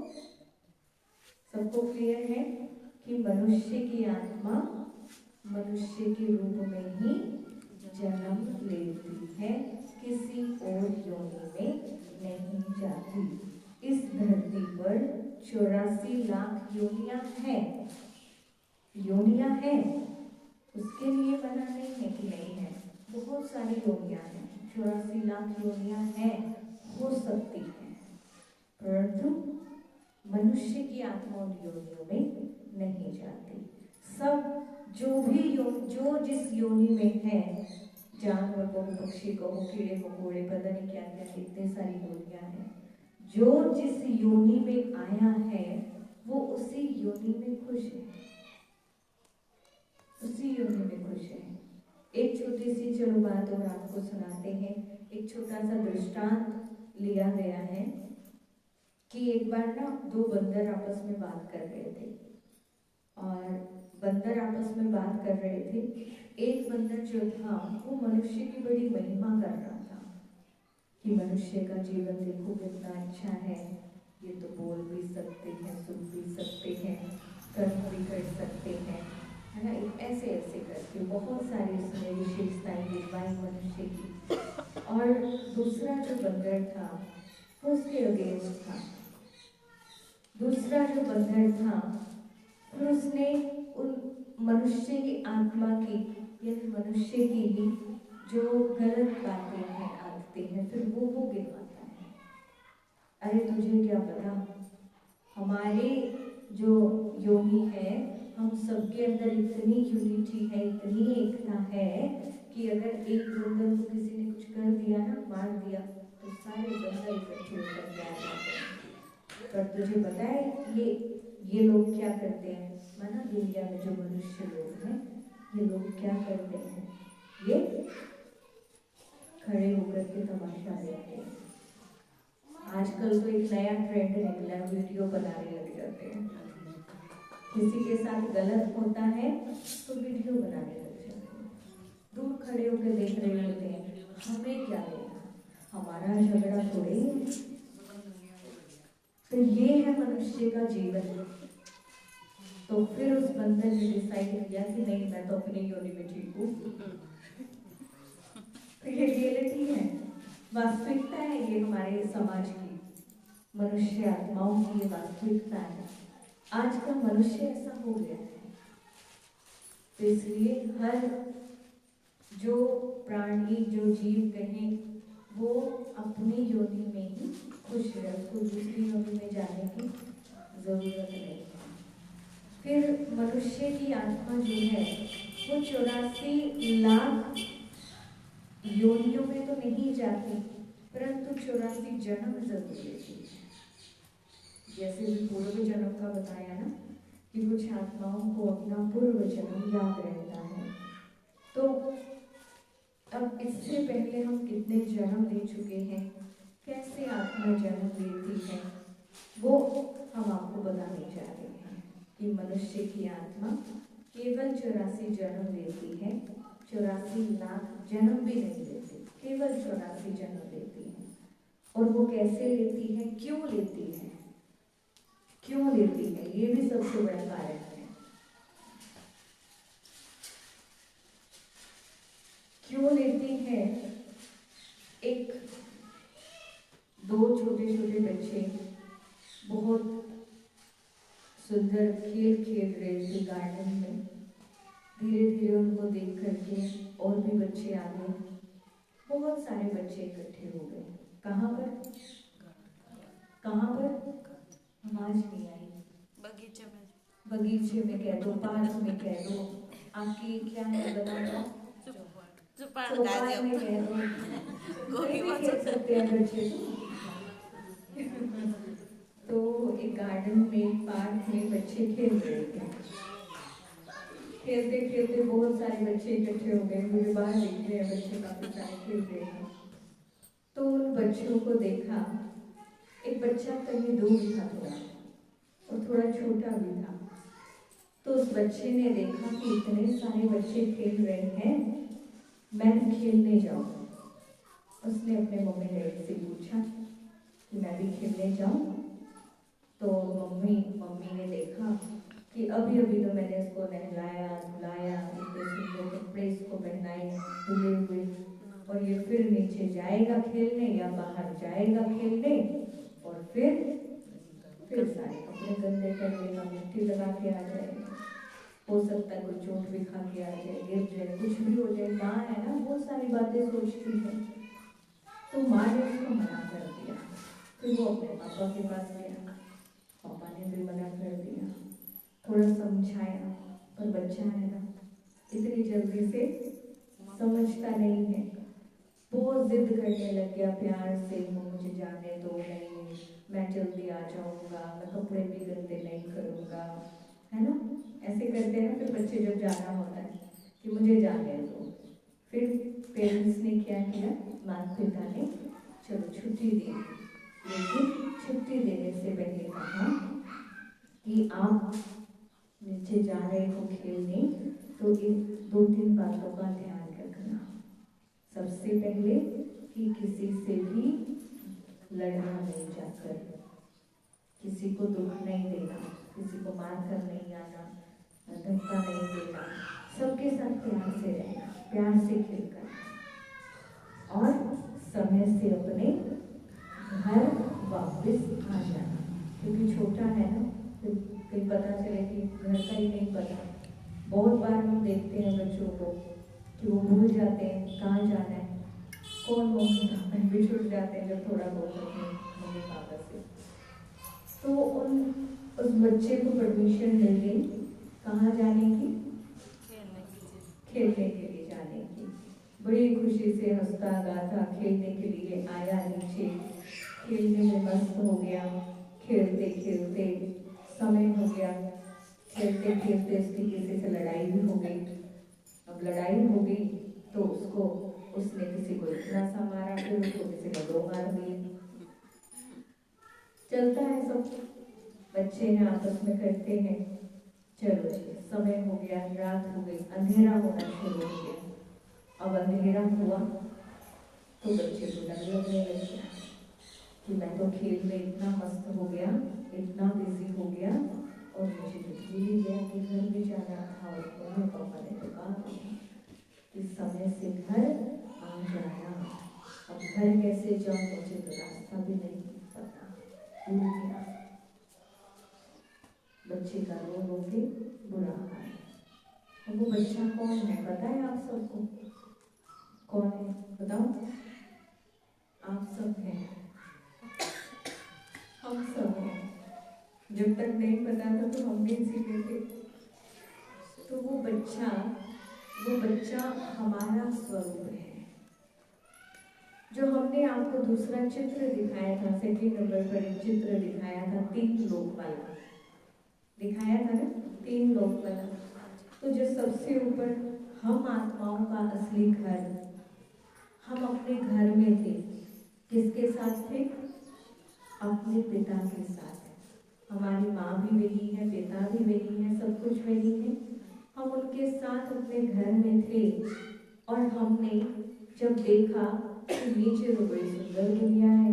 सबको क्लियर है कि मनुष्य की आत्मा मनुष्य के रूप में ही जन्म लेती है, किसी और योनि में नहीं जाती। इस धरती पर 84 लाख योनियां हैं। योनियां हैं, उसके लिए मना नहीं है कि नहीं है, बहुत सारी योनियां हैं, 84 लाख योनियां हैं, हो सकती हैं, परंतु मनुष्य की आत्मा उन योनियों में नहीं जाती। सब जो जिस योनि में है, जानवर कहो, पक्षी कहो, कीड़े मकोड़े, पता नहीं क्या क्या, इतने सारी योनियां हैं, जो जिस योनि में आया है वो उसी योनि में खुश है, उसी योनि में खुश है। एक छोटी सी चलो बात और आपको सुनाते हैं। एक छोटा सा दृष्टांत लिया गया है कि एक बार ना दो बंदर आपस में बात कर रहे थे, और बंदर आपस में बात कर रहे थे। एक बंदर जो था वो मनुष्य की बड़ी महिमा कर रहा था कि मनुष्य का जीवन देखो कितना अच्छा है, ये तो बोल भी सकते हैं, सुन भी सकते हैं, कर्म भी कर सकते हैं, है ना, ऐसे ऐसे करके बहुत सारी उसमें विशेषताएं दिखवाई मनुष्य की। और दूसरा जो बंदर था वो उसके अगेंस्ट था। दूसरा जो बंदर था फिर उसने उन मनुष्य की आत्मा की, यानी मनुष्य की ही जो गलत बातें हैं, आदतें हैं, फिर वो गिनवाता है। अरे तुझे क्या पता, हमारे जो योनि है, हम सबके अंदर इतनी यूनिटी है, इतनी एकता है कि अगर एक बंदर को किसी ने कुछ कर दिया ना, मार दिया, तो सारे बंदर इकट्ठे होकर के आ जाते हैं। पर तुझे पता है ये लोग क्या करते हैं, माना दुनिया में जो मनुष्य लोग हैं, ये लोग क्या करते हैं, ये खड़े होकर के तमाशा देखते हैं। आजकल तो एक नया ट्रेंड निकला है, वीडियो बनाने लग जाते हैं। किसी के साथ गलत होता है तो वीडियो बनाने लग जाते हैं, दूर खड़े होकर देख रहे होते हैं, हमें क्या लेना, हमारा झगड़ा थोड़ी है। तो ये है मनुष्य का जीवन। तो फिर उस बंदर ने डिसाइड किया कि नहीं, मैं तो अपनी योनि में ठीक हूँ। तो ये रियलिटी है, वास्तविकता है, ये हमारे समाज की, मनुष्य आत्माओं की ये वास्तविकता है। आज का मनुष्य ऐसा हो गया है। तो इसलिए हर जो प्राणी, जो जीव कहें, वो अपनी योनि में ही खुश है, उसको दूसरी योनि में जाने की जरूरत नहीं है। फिर मनुष्य की आत्मा जो है वो 84 लाख योनियों में तो नहीं जाती, परंतु 84 जन्म जरूर लेती है। जैसे भी पूर्व जन्म का बताया ना कि कुछ आत्माओं को अपना पूर्व जन्म याद रहता है। तो अब इससे पहले हम कितने जन्म ले चुके हैं, कैसे आत्मा जन्म लेती है, वो हम आपको बताने जा रहे हैं कि मनुष्य की आत्मा केवल 84 जन्म लेती है, 84 लाख जन्म भी नहीं लेती, केवल 84 जन्म लेती है। और वो कैसे लेती है, क्यों लेती है, क्यों लेती है, ये भी सबसे बड़ा कारण है। क्यों लेती है? एक दो छोटे छोटे बच्चे बहुत सुंदर खेल खेल रहे थे गार्डन में। धीरे धीरे उनको देख करके और भी बच्चे आ गए, बहुत सारे बच्चे इकट्ठे हो गए। कहाँ पर? कहाँ पर? आवाज नहीं आई। बगीचे में। बगीचे में कह दो, पार्क में कह दो, आपकी क्या है बनाना, चौपाल में कह दो, कहीं भी खेल सकते हैं बच्चे। तो एक गार्डन में, पार्क में बच्चे खेल रहे थे। खेलते खेलते बहुत सारे बच्चे इकट्ठे हो गए, मुझे बाहर दिख रहे हैं बच्चे काफी सारे खेल रहे हैं। तो उन बच्चों को देखा, एक बच्चा कहीं दूर था थोड़ा, और थोड़ा छोटा भी था। तो उस बच्चे ने देखा कि इतने सारे बच्चे खेल रहे हैं, मैं भी खेलने जाऊं। उसने अपने मम्मी डैडी से पूछा कि मैं भी खेलने जाऊं। तो मम्मी ने देखा कि अभी अभी तो मैंने इसको नहलाया धुलाया, इतने सुंदर कपड़े इसको पहनाए धुले हुए, और ये फिर नीचे जाएगा खेलने या बाहर जाएगा खेलने, और फिर सारे कपड़े गंदे कर लेगा, मिट्टी लगा के आ जाएगा, हो सकता है कोई चोट भी खा के आ जाए, गिर जाए, कुछ भी हो जाए। माँ है ना, बहुत सारी बातें सोचती है। तो माँ ने उसको मना कर दिया। फिर वो अपने पापा के पास गया, पापा ने भी मना कर दिया, थोड़ा समझाया, पर बच्चा है ना, इतनी जल्दी से समझता नहीं है। बहुत जिद करने लग गया प्यार से, मुझे जाने दो, नहीं मैं जल्दी आ जाऊंगा, मैं कपड़े भी गंदे नहीं करूंगा, है ना। ऐसे करते हैं फिर बच्चे जब जाना होता है कि मुझे जाने दो। फिर पेरेंट्स ने क्या किया, माता पिता ने चलो छुट्टी दी, लेकिन छुट्टी देने से पहले कहा कि आप नीचे जा रहे हो खेलने तो इन 2-3 बातों का ध्यान रखना। सबसे पहले कि किसी से भी लड़ना नहीं जाकर, किसी को दुख नहीं देना, किसी को मार कर नहीं आना, धक्का नहीं देना, सबके साथ प्यार से रहना, प्यार से खेलकर, और समय से अपने घर वापस आ जाना। क्योंकि छोटा है ना, फिर कहीं पता चले कि घर का ही नहीं पता। बहुत बार हम देखते हैं बच्चों को कि वो भूल जाते हैं कहाँ जाना है, कौन मम्मी पापा भी छूट जाते हैं जब थोड़ा बहुत अपने मम्मी पापा से। तो उस बच्चे को परमिशन मिल गई कहाँ जाने की, खेलने के लिए जाने की। बड़ी खुशी से हंसता गाता खेलने के लिए आया नीचे, खेलने में मस्त हो गया। खेलते खेलते समय हो गया, खेलते खेलते उसकी किसी से लड़ाई भी हो गई। अब लड़ाई हो गई तो उसने किसी को इतना सा मारा, फिर उसको किसी ने 2 मार दिए। चलता है सब, बच्चे हैं आपस में करते हैं। चलो समय हो गया, रात हो गई, अंधेरा होना शुरू हो गया। अब अंधेरा हुआ तो बच्चे को डर लगने लग गया कि मैं तो खेल में इतना मस्त हो गया, इतना बिजी हो गया, और मुझे तो भूल ही गया कि घर भी जाना था। और मम्मी पापा ने तो कहा कि समय से घर आ जाना। अब घर कैसे जाऊं, मुझे तो रास्ता भी नहीं पता, भूल गया। बच्चे का रो रो के बुरा हाल। अब वो बच्चा कौन है पता है आप सबको? कौन है बताओ? आप सब हैं, हम सब हैं। जब तक नहीं पता था तो हम भी सीखे थे। तो वो बच्चा हमारा स्वरूप है। जो हमने आपको दूसरा चित्र दिखाया था, सेकंड नंबर पर एक चित्र दिखाया था 3 लोक वाला, दिखाया था ना 3 लोक वाला। तो जो सबसे ऊपर हम आत्माओं का असली घर, हम अपने घर में थे, किसके साथ थे? अपने पिता के साथ। हमारी माँ भी वही है, पिता भी वही है, सब कुछ वही है। हम उनके साथ अपने घर में थे, और हमने जब देखा कि नीचे तो बड़ी सुंदर दुनिया है,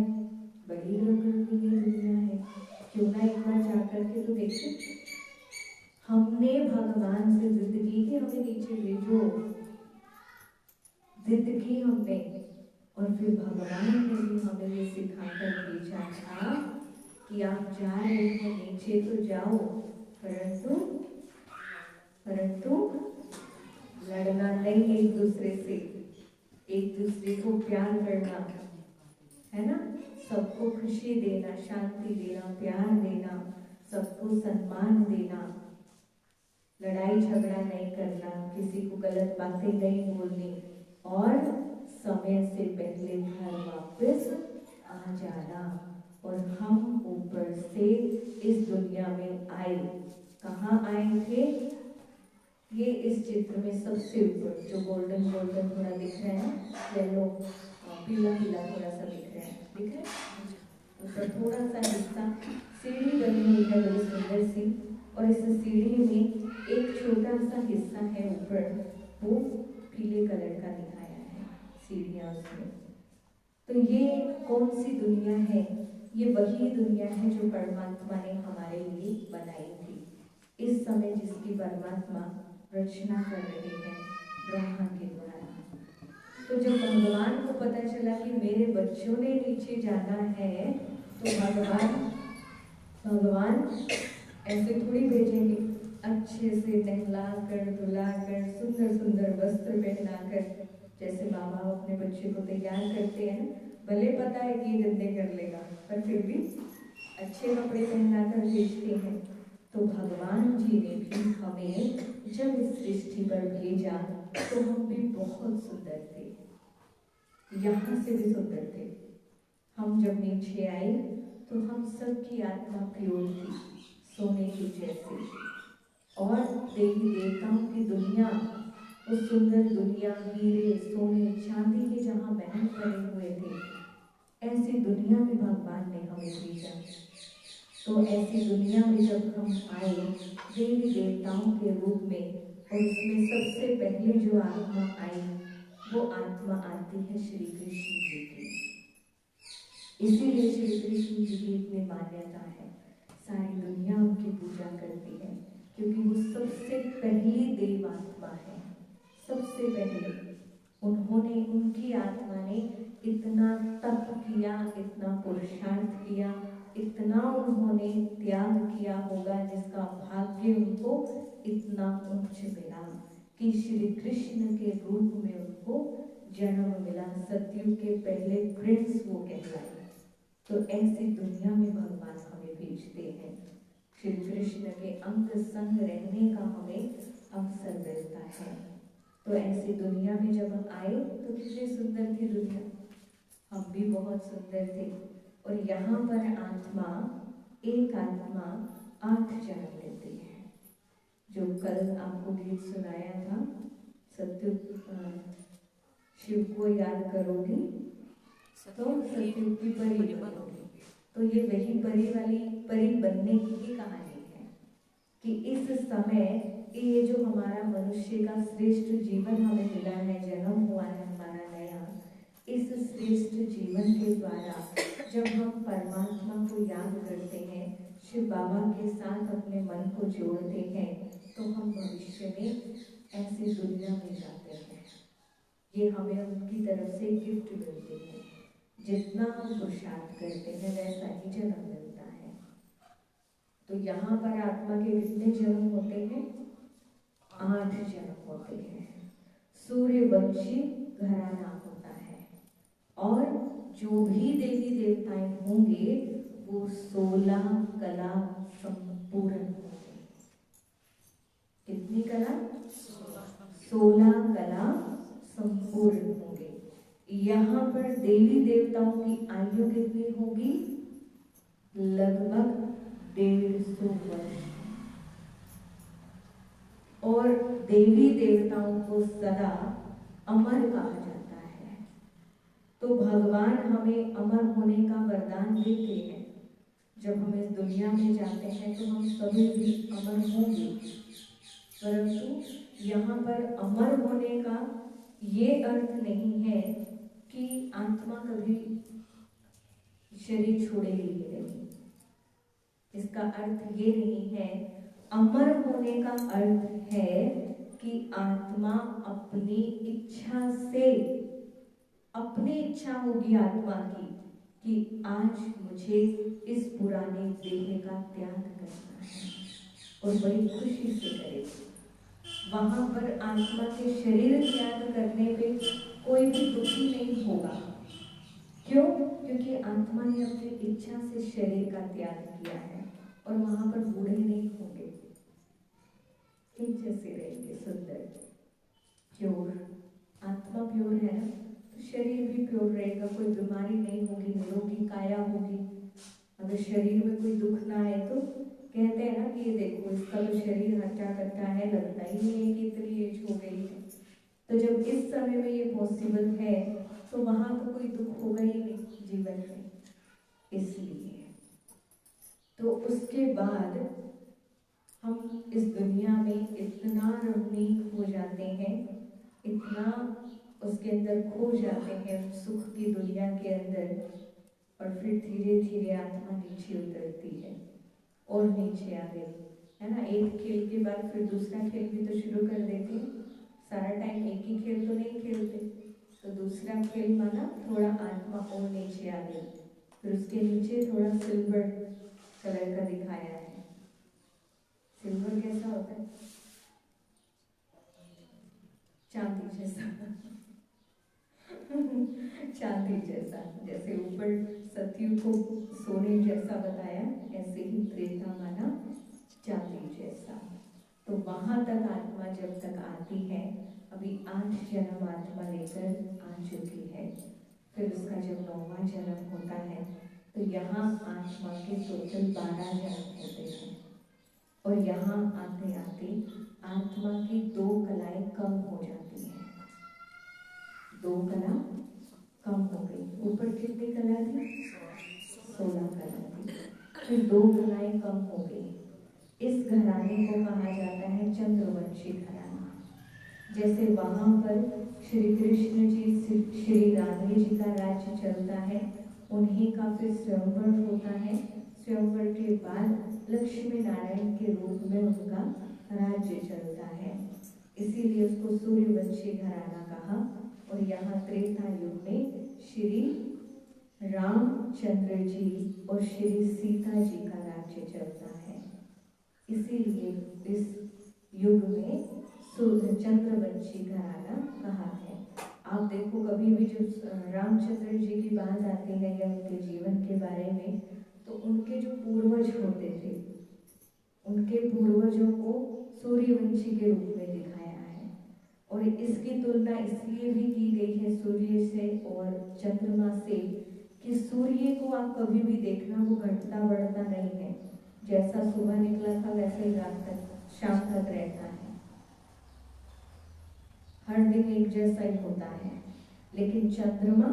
बड़ी रंगीन दुनिया है, क्यों ना एक बार जाकर के तो देखें। हमने भगवान से जिद की कि हमें नीचे भेजो, जिद की हमने, और फिर भगवान ने भी हमें ये सिखाकर भेजा था कि आप जा रहे हो नीचे तो जाओ, परंतु लड़ना नहीं एक दूसरे से, एक दूसरे को प्यार करना, है ना, सबको खुशी देना, शांति देना, प्यार देना, सबको सम्मान देना, लड़ाई झगड़ा नहीं करना, किसी को गलत बातें नहीं बोलनी, और समय से पहले घर वापस आ जाना। और हम ऊपर से इस दुनिया में आए। कहाँ आए थे? ये इस चित्र में सबसे ऊपर जो गोल्डन गोल्डन थोड़ा दिख रहा है, येलो पीला पीला थोड़ा सा दिख रहा है, दिख रहा है ऊपर थोड़ा सा हिस्सा, सीढ़ी बनी हुई है बड़ी सुंदर सी, और इस सीढ़ी में एक छोटा सा हिस्सा है ऊपर, वो पीले कलर का दिखाया है सीढ़ियाँ उसमें। तो ये कौन सी दुनिया है? ये वही दुनिया है जो परमात्मा ने हमारे लिए बनाई थी। इस समय जिसकी परमात्मा रचना कर रहे हैं ब्रह्मा के द्वारा। तो जब भगवान को पता चला कि मेरे बच्चों ने नीचे जाना है, तो भगवान ऐसे थोड़ी भेजेंगे, अच्छे से नहला कर धुला कर सुंदर सुंदर वस्त्र पहना कर, जैसे माँ बाप अपने बच्चे को तैयार करते हैं, भले पता है कि गंदे कर लेगा पर फिर भी अच्छे कपड़े पहना कर भेजते हैं। तो भगवान जी ने भी हमें जब इस सृष्टि पर भेजा तो हम भी बहुत सुंदर थे, यहाँ से भी सुंदर थे। हम जब नीचे आए तो हम सबकी आत्मा प्योर थी, सोने की जैसे, और देवी देवताओं की दुनिया, वो सुंदर दुनिया, हीरे सोने चांदी के जहाँ महल बने हुए थे, ऐसी दुनिया में भगवान ने हमें भेजा। तो ऐसी दुनिया में जब हम आए देवी देवताओं के रूप में, और उसमें सबसे पहले जो आत्मा आई वो आत्मा आती है श्री कृष्ण जी की। इसीलिए श्री कृष्ण जी की इतनी मान्यता है, सारी दुनिया उनकी पूजा करती है, क्योंकि वो सबसे पहली देव आत्मा है। सबसे पहले उन्होंने, उनकी आत्मा ने इतना तप किया, इतना पुरुषार्थ किया, इतना उन्होंने त्याग किया होगा, जिसका भाग्य उनको इतना उच्च मिला कि श्री कृष्ण के रूप में उनको जन्म मिला। सतयुग के पहले प्रिंस वो कहलाए। तो ऐसी दुनिया में भगवान हमें भेजते हैं, श्री कृष्ण के अंग संग रहने का हमें अवसर मिलता है। तो ऐसी दुनिया में जब हम आए तो कितनी सुंदर थी दुनिया, हम भी बहुत सुंदर थे। और यहाँ पर आत्मा, एक आत्मा 8 जन्म लेती है। जो कल आपको गीत सुनाया था, शिव को याद करोगी तो सतयुग की परी बनोगी। तो ये वही परी वाली, परी बनने की ही कहानी है कि इस समय ये जो हमारा मनुष्य का श्रेष्ठ जीवन हमें मिला है, जन्म हुआ है हमारा नया, इस श्रेष्ठ जीवन के द्वारा जब हम परमात्मा को याद करते हैं, शिव बाबा के साथ अपने मन को जोड़ते हैं, तो हम भविष्य में ऐसी दुनिया में जाते हैं। ये हमें उनकी तरफ से गिफ्ट मिलते हैं। जितना हम पुरुषार्थ करते हैं वैसा ही जन्म मिलता है। तो यहाँ पर आत्मा के कितने जन्म होते हैं? 8 जन्म होते हैं। सूर्यवंशी घराना होता है, और जो भी देवी देवताएं होंगे वो 16 कला संपूर्ण होंगे। कितनी कला? 16 कला संपूर्ण होंगे। यहाँ पर देवी देवताओं की आयु कितनी होगी? लगभग 150 वर्ष। और देवी देवताओं को सदा अमर कहा जाता है। तो भगवान हमें अमर होने का वरदान देते हैं। जब हम इस दुनिया में जाते हैं तो हम सभी भी अमर होंगे, परंतु यहाँ पर अमर होने का ये अर्थ नहीं है कि आत्मा कभी शरीर छोड़ेगी नहीं। इसका अर्थ ये नहीं है। अमर होने का अर्थ है कि आत्मा अपनी इच्छा से, अपनी इच्छा होगी आत्मा की कि आज मुझे इस पुराने देह का त्याग करना है, और बड़ी खुशी से करेगी। वहां पर आत्मा के शरीर त्याग करने पे कोई भी दुखी नहीं होगा। क्यों? क्योंकि आत्मा ने अपनी इच्छा से शरीर का त्याग किया है, और वहां पर बूढ़े नहीं होंगे, एक जैसे रहेंगे, सुंदर प्योर। आत्मा प्योर है ना, तो शरीर भी प्योर रहेगा, कोई बीमारी नहीं होगी, निरोगी काया होगी। अगर शरीर में कोई दुख ना आए तो कहते हैं ना कि ये देखो इसका तो शरीर हट्टा कट्टा है, लगता ही नहीं है कि इतनी एज हो गई है। तो जब इस समय में ये पॉसिबल है तो वहां तो कोई दुख होगा ही नहीं जीवन में। इसलिए तो उसके बाद हम इस दुनिया में इतना रमणीक हो जाते हैं, इतना उसके अंदर खो जाते हैं सुख की दुनिया के अंदर, और फिर धीरे धीरे आत्मा नीचे उतरती है और नीचे आ गई है ना। एक खेल के बाद फिर दूसरा खेल भी तो शुरू कर देते हैं। सारा टाइम एक ही खेल तो नहीं खेलते, तो दूसरा खेल माना थोड़ा आत्मा और नीचे आ गई। फिर उसके नीचे थोड़ा सिल्वर कलर का दिखाया है। सिल्वर कैसा होता है? चांदी जैसा चांदी जैसा। जैसे ऊपर सतयुग को सोने जैसा बताया, ऐसे ही त्रेता माना चांदी जैसा। तो वहां तक आत्मा जब तक आती है, अभी 8 जन्म आत्मा लेकर आ चुकी है। फिर उसका जब 9वां जन्म होता है तो यहाँ आत्मा के टोटल 12 जन्म होते हैं। और यहाँ आते आते आत्मा की 2 कलाएं कम हो जाती हैं। 2 कला कम हो गई। ऊपर कितनी कला थी? 16 कला थी। फिर 2 कलाएं कम हो गई। इस घराने को कहा जाता है चंद्रवंशी घराना। जैसे वहां पर श्री कृष्ण जी श्री राधे जी का राज्य चलता है, उन्हीं का फिर स्वयंवर होता है। स्वयंवर के बाद लक्ष्मी नारायण के रूप में उनका राज्य चलता है, इसीलिए उसको सूर्यवंशी घराना कहा। और यहाँ त्रेता युग में श्री रामचंद्र जी और श्री सीता जी का राज्य चलता है, इसीलिए इस युग में चंद्रवंशी घराना कहा है। आप देखो कभी भी जब रामचंद्र जी की बात आती है या उनके जीवन के बारे में, तो उनके जो पूर्वज होते थे, उनके पूर्वजों को सूर्यवंशी के रूप में दिखाया है। और इसकी तुलना इसलिए भी की गई है सूर्य से और चंद्रमा से कि सूर्य को आप कभी भी देखना, वो घटता बढ़ता नहीं है। जैसा सुबह निकला था वैसे ही रात तक शाम तक रहता है, हर दिन एक जैसा ही होता है। लेकिन चंद्रमा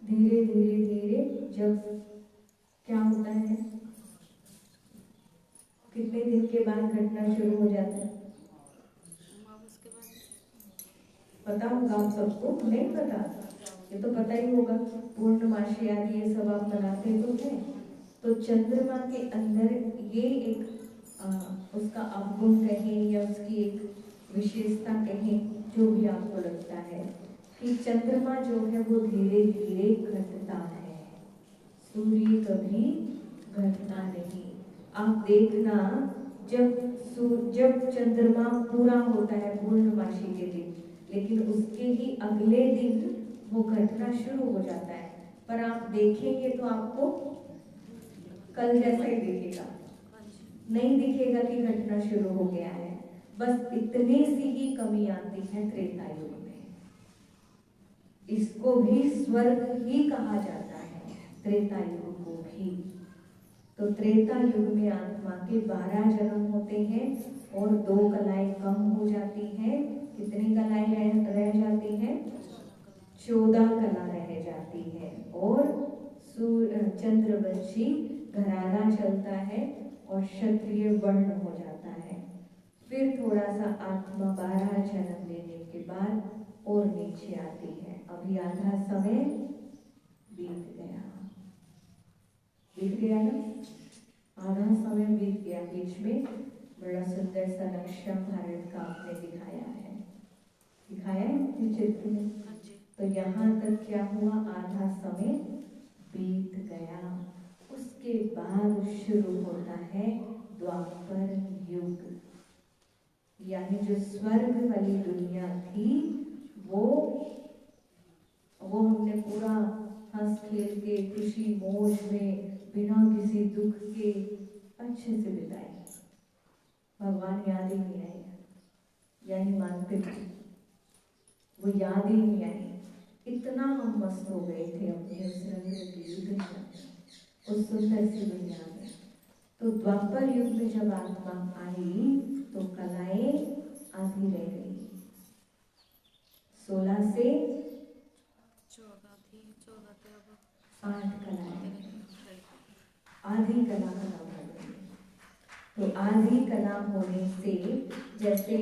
धीरे धीरे धीरे जब क्या होता है, कितने दिन के बाद घटना शुरू हो जाता है? पता होगा आप सबको? नहीं पता? ये तो पता ही होगा, पूर्णमासी आदि ये सब आप मनाते तो हैं। तो चंद्रमा के अंदर ये एक उसका अवगुण कहें या उसकी एक विशेषता कहें, जो भी आपको लगता है, कि चंद्रमा जो है वो धीरे धीरे घटता है, सूर्य कभी घटता नहीं। आप देखना जब चंद्रमा पूरा होता है पूर्णमासी के दिन, लेकिन उसके ही अगले दिन वो घटना शुरू हो जाता है। पर आप देखेंगे तो आपको कल जैसा ही दिखेगा, नहीं दिखेगा कि घटना शुरू हो गया है। बस इतनी सी ही कमी आती है त्रेता युग में। इसको भी स्वर्ग ही कहा जाता है, त्रेता युग को भी। तो त्रेता युग में आत्मा के 12 जन्म होते हैं और 2 कलाएं कम हो जाती हैं। कितनी कलाएं रह जाती हैं? 14 कला रह जाती है। और चंद्रवंशी घराना चलता है और क्षत्रिय वर्ण हो जाता है। फिर थोड़ा सा आत्मा 12 जन्म लेने के बाद और नीचे आती है। अभी आधा समय बीत गया, बीत गया ना? आधा समय बीत गया। बीच में बड़ा सुंदर सा नक्शा भारत का आपने दिखाया है, दिखाया है इस चित्र में। तो यहाँ तक क्या हुआ? आधा समय बीत गया। उसके बाद शुरू होता है द्वापर युग, यानी जो स्वर्ग वाली दुनिया थी वो हमने पूरा हंस खेल के खुशी मौज में बिना किसी दुख के अच्छे से बिताई। भगवान याद ही नहीं आए, यानी मानते थे वो याद ही नहीं आई। इतना हम मस्त हो गए थे अपने उस रंग की युद्ध में। उस सुंदर सी दुनिया में। तो द्वापर युग में जब आत्मा आई तो कलाएं आधी रह गई। 16 से 8 कलाएं, आधी कला खत्म हो गई। तो आधी कला होने से जैसे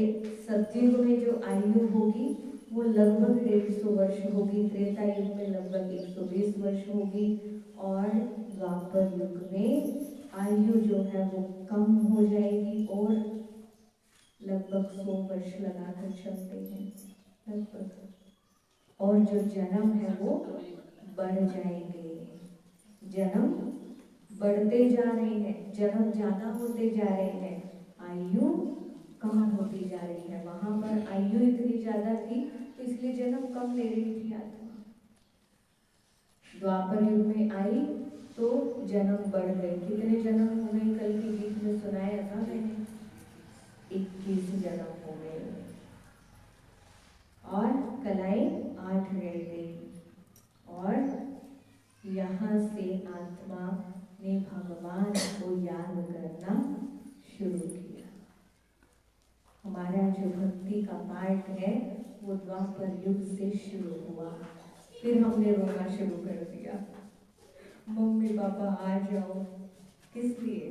सतयुग में जो आयु होगी वो लगभग 150 वर्ष होगी, त्रेता युग में लगभग 120 वर्ष होगी, और द्वापर युग में आयु जो है वो कम हो जाएगी और लगभग 100 वर्ष लगाकर चलते हैं लगभग। और जो जन्म है वो बढ़ जाएंगे, जन्म बढ़ते जा रहे हैं, जन्म ज्यादा होते जा रहे हैं, आयु कम होती जा रही है। वहां पर आयु इतनी ज्यादा थी तो इसलिए जन्म कम ले रही थी आत्मा। द्वापर युग में आई तो जन्म बढ़ गए। कितने जन्म हो गए? कल के गीत में सुनाया था मैंने, 21 जन्म हो गए और कलाएं 8 रह गई। और यहाँ से आत्मा ने भगवान को याद करना शुरू किया। हमारा जो भक्ति का पाठ है वो द्वापर युग से शुरू हुआ। फिर हमने रोना शुरू कर दिया, मम्मी पापा आ जाओ। किस लिए?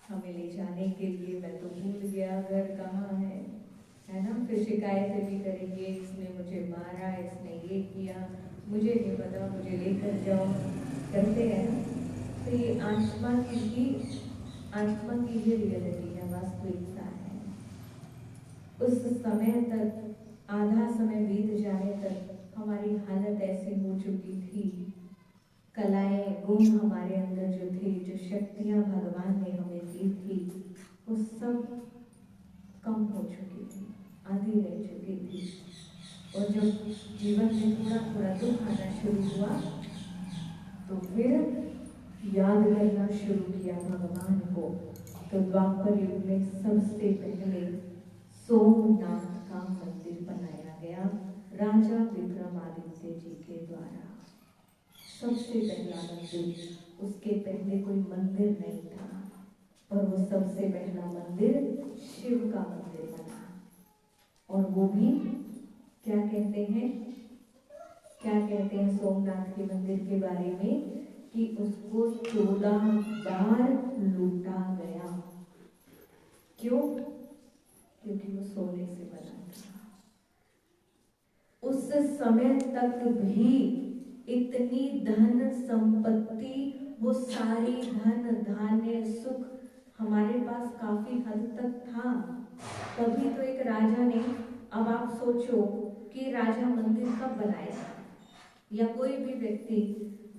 हमें ले जाने के लिए। मैं तो भूल गया घर कहाँ है ना। फिर शिकायतें भी करेंगे, इसने मुझे मारा, इसने ये किया, मुझे नहीं पता, मुझे लेकर जाओ, करते हैं ना। तो ये आत्मा की ही रियलिटी है, वास्तविकता है। उस समय तक, आधा समय बीत जाने तक हमारी हालत ऐसी हो चुकी थी, कलाएं गुण हमारे अंदर जो थे, जो शक्तियां भगवान ने हमें दी थी, वो सब कम हो चुकी थी, आधी रह चुकी थी। और जब जीवन में थोड़ा थोड़ा दुख आना शुरू हुआ तो फिर याद करना शुरू किया भगवान को। तो द्वापर युग में सबसे पहले सोमनाथ का मंदिर बनाया गया राजा विक्रमादित्य जी के द्वारा। सबसे पहला मंदिर, उसके पहले कोई मंदिर नहीं था, और वो सबसे पहला मंदिर शिव का मंदिर बना। और वो भी क्या कहते हैं सोमनाथ के मंदिर के बारे में, कि उसको 14 बार लूटा गया। क्यों? क्योंकि वो सोने से बना था। उस समय तक भी इतनी धन संपत्ति, वो सारी धन धान्य सुख हमारे पास काफी हद तक था। तभी तो एक राजा ने, अब आप सोचो कि राजा मंदिर कब बनाएगा, या कोई भी व्यक्ति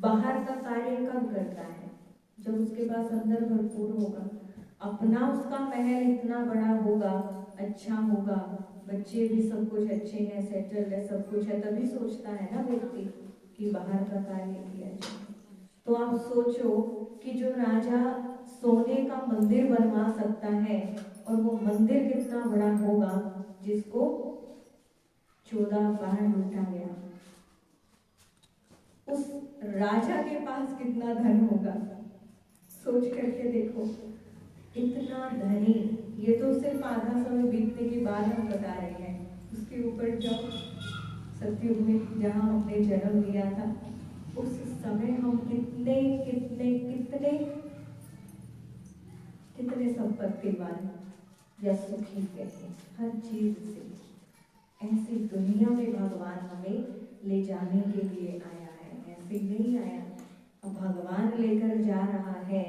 बाहर का कार्य कब करता है? जब उसके पास अंदर भरपूर होगा, अपना उसका महल इतना बड़ा होगा, अच्छा होगा, बच्चे भी सब कुछ अच्छे हैं, सेटल है, सब कुछ है, तभी सोचता है ना व्यक्ति कि बाहर का कार्य किया जाए। तो आप सोचो कि जो राजा सोने का मंदिर बनवा सकता है, और वो मंदिर कितना बड़ा होगा जिसको 14 बार लूटा गया, उस राजा के पास कितना धन होगा? सोच करके देखो, इतना धनी। ये तो सिर्फ आधा समय बीतने के बाद हम बता रहे हैं, उसके ऊपर जाओ, सतयुग में जहाँ हमने जन्म लिया था, उस समय हम कितने कितने कितने कितने संपत्तिवान या सुखी थे हर चीज से। ऐसी दुनिया में भगवान हमें ले जाने के लिए आया है, ऐसे नहीं आया। अब भगवान लेकर जा रहा है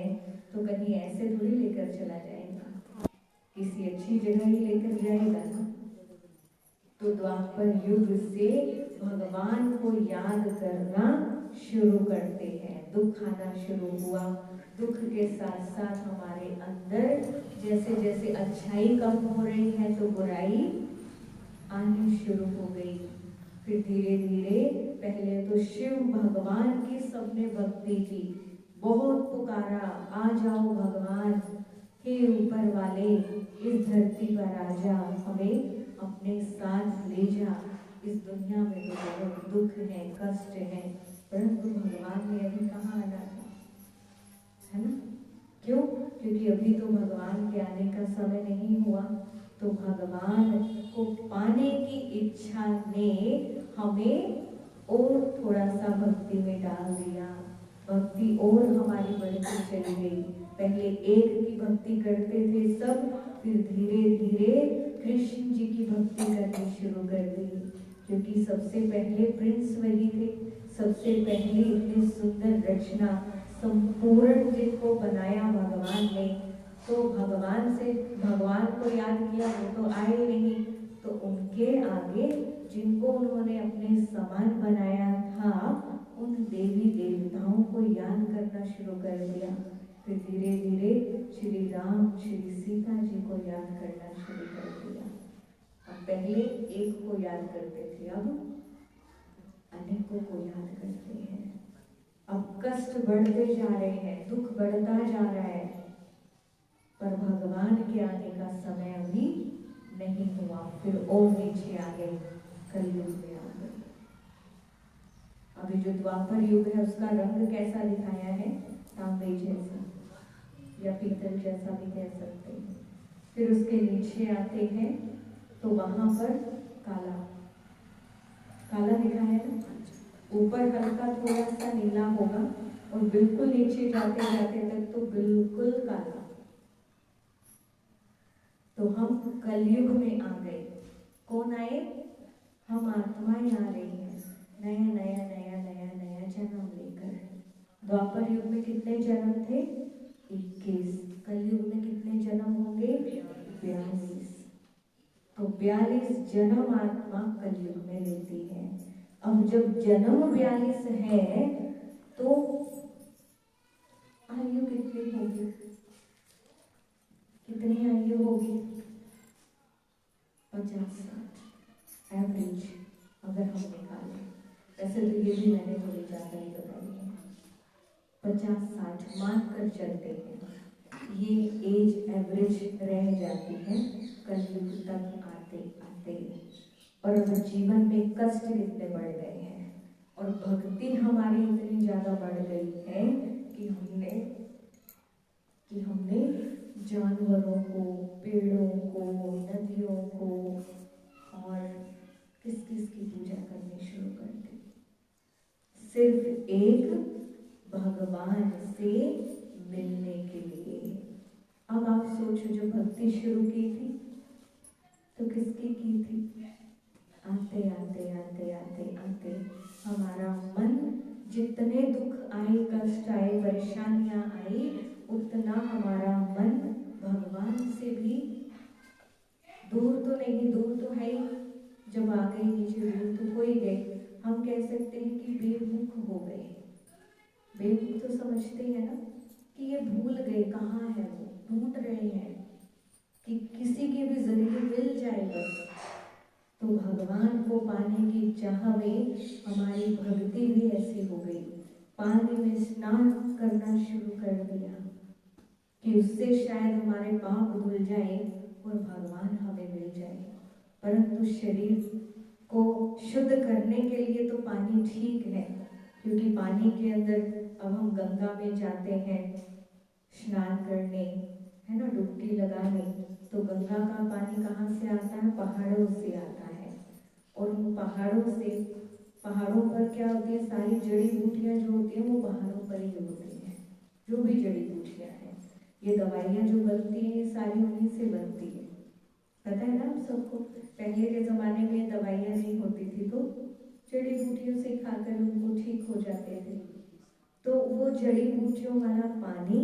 तो कहीं ऐसे थोड़ी लेकर चला जाएगा, किसी अच्छी जगह ही लेकर जाएगा ना। तो द्वापर युग से भगवान को याद करना शुरू करते हैं। दुख आना शुरू हुआ, दुख के साथ साथ हमारे अंदर जैसे जैसे अच्छाई कम हो रही है तो बुराई आनी शुरू हो गई। फिर धीरे धीरे, पहले तो शिव भगवान की सबने भक्ति की, बहुत पुकारा, आ जाओ भगवान, हे ऊपर वाले, इस धरती का राजा, हमें अपने साथ ले जा, इस दुनिया में तो बहुत दुख है, कष्ट है। परंतु भगवान ने अभी कहाँ आना था, क्योंकि अभी तो भगवान के आने का समय नहीं हुआ। तो भगवान को पाने की इच्छा ने हमें और थोड़ा सा भक्ति में डाल दिया। भक्ति और हमारी बढ़ती चली गई। पहले एक की भक्ति करते थे सब, फिर धीरे धीरे कृष्ण जी की भक्ति करनी शुरू कर दी, क्योंकि सबसे पहले प्रिंस वही थे। सबसे पहले इतनी सुंदर रचना संपूर्ण जिनको बनाया भगवान ने, तो भगवान को याद किया, वो तो आए नहीं, तो उनके आगे जिनको उन्होंने अपने समान बनाया था उन देवी देवताओं को याद करना शुरू कर दिया। फिर धीरे धीरे श्री राम श्री सीता जी को याद करना शुरू कर दिया। अब पहले एक को याद करते थे, अब अनेकों को याद करते हैं। अब कष्ट बढ़ते जा रहे हैं, दुख बढ़ता जा रहा है, पर भगवान के आने का समय अभी नहीं हुआ। फिर और नीचे आ गए, कलयुग में आ गए। अभी जो द्वापर युग है उसका रंग कैसा दिखाया है, तांबे जैसा या पीतल जैसा भी कह सकते हैं। फिर उसके नीचे आते हैं तो वहां पर काला काला दिखाया है। ऊपर हल्का थोड़ा सा नीला होगा और बिल्कुल नीचे जाते जाते तक तो बिल्कुल काला। तो हम कलयुग में आ गए। कौन आए? हम आत्माएं आ रही हैं, नया नया नया नया नया जन्म लेकर। द्वापर युग में कितने जन्म थे? 21। कलयुग में कितने जन्म होंगे? 42। तो 42 जन्म आत्मा कलयुग में लेती है। अब जब जन्म 42 है तो आयु कितनी होगी? कितनी आयु होगी? 50-60 एवरेज अगर हम निकालें। वैसे तो ये भी मैंने थोड़ी ज़्यादा ही बताई है, 50-60 मान कर चलते हैं। ये एज एवरेज रह जाती है कलयुग तक आते आते। और अब जीवन में कष्ट कितने बढ़ गए हैं और भक्ति हमारी इतनी ज़्यादा बढ़ गई है कि हमने जानवरों को, पेड़ों को, नदियों को और किस किस की पूजा करनी शुरू कर दी, सिर्फ एक भगवान से मिलने के लिए। अब आप सोचो, जो भक्ति शुरू की थी तो किसकी की थी? आते आते आते आते आते हमारा मन, जितने दुख आए, कष्ट आए, परेशानियां आई, उतना हमारा मन भगवान से भी दूर तो नहीं, दूर तो है ही, जब आ गए नीचे दूर तो हो ही गए। हम कह सकते हैं कि बेमुख हो गए। बेमुख तो समझते हैं ना कि ये भूल गए कहाँ है, वो ढूंढ रहे हैं कि किसी के भी जरिए मिल जाए बस। तो भगवान को पाने की चाह में हमारी भक्ति भी ऐसी हो गई, पानी में स्नान करना शुरू कर दिया कि उससे शायद हमारे पाप धुल जाए और भगवान हमें मिल जाए। परंतु शरीर को शुद्ध करने के लिए तो पानी ठीक है, क्योंकि पानी के अंदर अब हम गंगा में जाते हैं स्नान करने, है ना, डुबकी लगाने, तो गंगा का पानी कहाँ से आता है? पहाड़ों से आता है। और उन पहाड़ों पर क्या होती है? सारी जड़ी बूटियां जो होती हैं वो पहाड़ों पर ही होती हैं। जो भी जड़ी बूटियां हैं, ये दवाइयां जो बनती हैं, ये सारी उन्हीं से बनती है। पता है ना आप सबको? पहले के जमाने में दवाइयां नहीं होती थी तो जड़ी बूटियों से खाकर उनको ठीक हो जाते थे। तो वो जड़ी बूटियों वाला पानी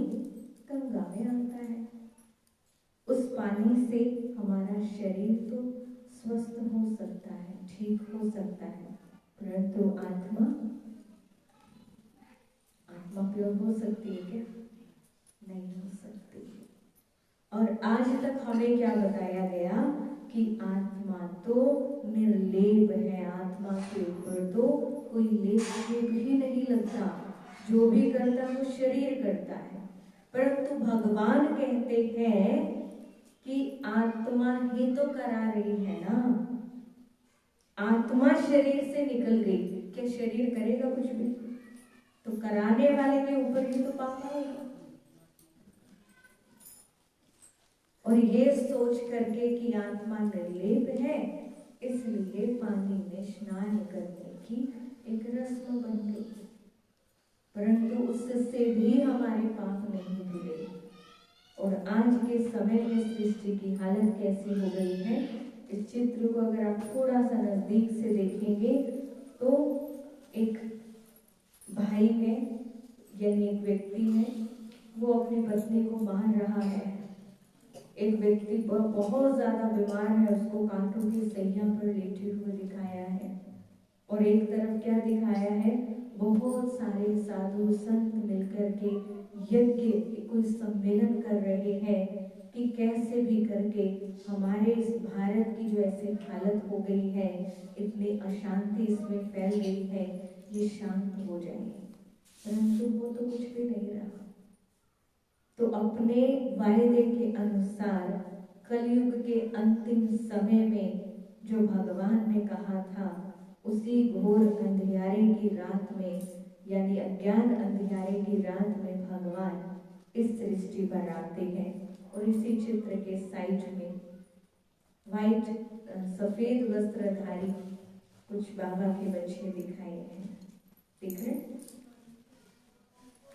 गंगा में आता है। उस पानी से हमारा शरीर तो स्वस्थ हो सकता है, ठीक हो सकता है, परंतु आत्मा प्योर हो सकती है क्या? नहीं हो सकती। और आज तक हमें क्या बताया गया कि आत्मा तो निर्लेप है, आत्मा के ऊपर तो कोई लेप भी नहीं लगता, जो भी करता वो शरीर करता है। परंतु भगवान कहते हैं कि आत्मा ही तो करा रही है ना। आत्मा शरीर से निकल गई, क्या शरीर करेगा कुछ भी? तो कराने वाले के ऊपर ही तो पाप होगा। और ये सोच करके कि आत्मा निर्लेप है, इसलिए पानी में स्नान करने की एक रस्म बन गई, परंतु उससे भी हमारे पाप नहीं धुले। और आज के समय में सृष्टि की हालत कैसी हो गई है, इस चित्र को अगर आप थोड़ा सा नजदीक से देखेंगे तो एक भाई है यानी एक व्यक्ति है, वो अपनी पत्नी को मार रहा है। एक व्यक्ति बहुत ज्यादा बीमार है, उसको कांटों की सैया पर लेटे हुए दिखाया है। और एक तरफ क्या दिखाया है, बहुत सारे साधु संत मिलकर के यज्ञ कोई सम्मेलन कर रहे हैं कि कैसे भी करके हमारे इस भारत की जो ऐसे हालत हो गई है, इतनी अशांति इसमें फैल गई है, ये शांत हो जाए। परंतु वो तो कुछ भी नहीं रहा। तो अपने वायदे के अनुसार कलयुग के अंतिम समय में जो भगवान ने कहा था, उसी घोर अंधियारे की रात में यानी अज्ञान अंधियारे की रात में भगवान इस सृष्टि पर आते हैं। और इसी चित्र के साइड में वाइट सफेद वस्त्रधारी कुछ बाबा के बच्चे दिखाए हैं, दिख रहे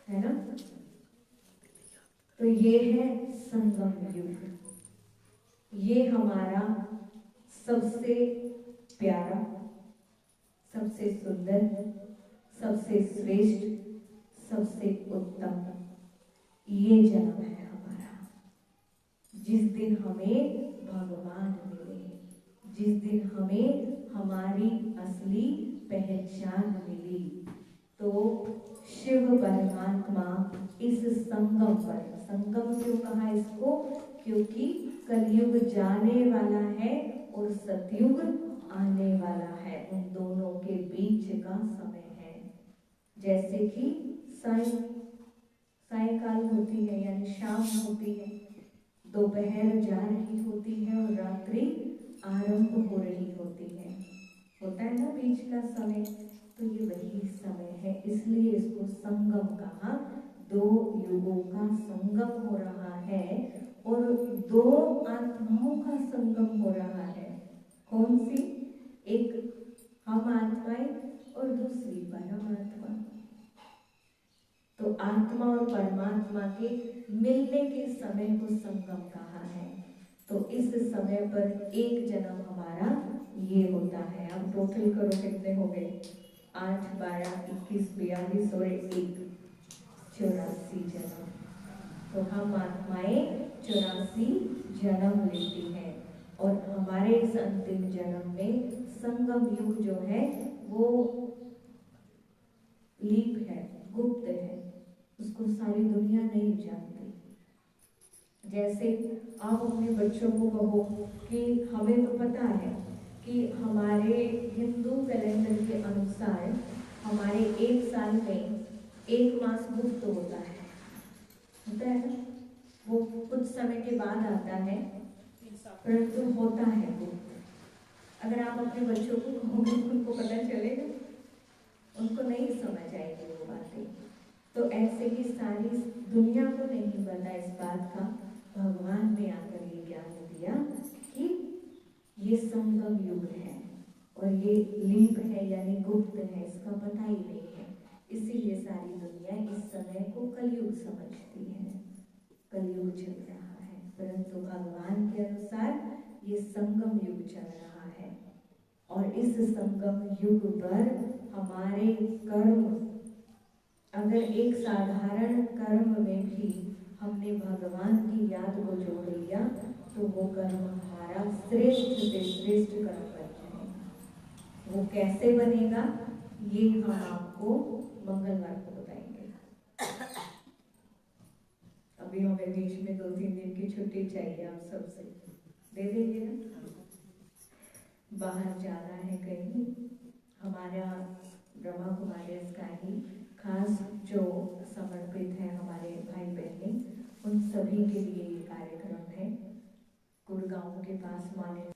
है ना। तो ये है संगम युग, ये हमारा सबसे प्यारा, सबसे सुंदर, सबसे श्रेष्ठ, सबसे उत्तम ये जन्म है हमारा, जिस दिन हमें भगवान मिले, जिस दिन हमें हमारी असली पहचान मिली। तो शिव परमात्मा इस संगम पर, संगम क्यों कहा इसको, क्योंकि कलयुग जाने वाला है और सतयुग आने वाला है, उन दोनों के बीच का समय है। जैसे कि सायकाल होती है यानी शाम होती है, दोपहर जा रही होती है और रात्रि आरंभ हो रही होती है, होता है ना बीच का समय। तो ये वही समय है, इसलिए इसको संगम कहा। दो युगों का संगम हो रहा है और दो आत्माओं का संगम हो रहा है। कौन सी, एक हम आत्माएं और दूसरी परमात्मा। तो आत्मा और परमात्मा के मिलने के समय को संगम कहा है। तो इस समय पर एक जन्म हमारा ये होता है। अब टोटल करो कितने हो गए, 8, 12, 21, 42 और 1, 84 जन्म। तो हम आत्माएं 84 जन्म लेती हैं और हमारे इस अंतिम जन्म में संगम युग जो है वो लीप है, गुप्त है, उसको सारी दुनिया नहीं जानती। जैसे आप अपने बच्चों को कहो कि हमें तो पता है कि हमारे हिंदू कैलेंडर के अनुसार हमारे एक साल में एक मास गुप्त होता है ना, वो कुछ समय के बाद आता है, परंतु होता है गुप्त। अगर आप अपने बच्चों को कहोगे उनको पता चलेगा, उनको नहीं समझ आएगी वो बातें। तो ऐसे ही सारी दुनिया को नहीं पता इस बात का, भगवान ने आकर ये ज्ञान दिया कि ये संगम युग है और ये लीप है यानी गुप्त है, इसका पता ही नहीं है। इसीलिए सारी दुनिया इस समय को कलयुग समझती है, कलयुग चल रहा है, परंतु भगवान के अनुसार ये संगम युग चल रहा है। और इस संगम युग पर हमारे कर्म, अगर एक साधारण कर्म में भी हमने भगवान की याद को जोड़ लिया तो वो कर्म हमारा श्रेष्ठ से श्रेष्ठ कर्म बन जाएगा। वो कैसे बनेगा ये हम आपको मंगलवार को बताएंगे। अभी हमें बीच में 2-3 दिन की छुट्टी चाहिए, आप सबसे दे देंगे ना। बाहर जाना है कहीं, हमारा ब्रह्मा कुमारी का ही खास जो समर्पित है हमारे भाई बहने, उन सभी के लिए ये कार्यक्रम है। गुड़गांव के पास माने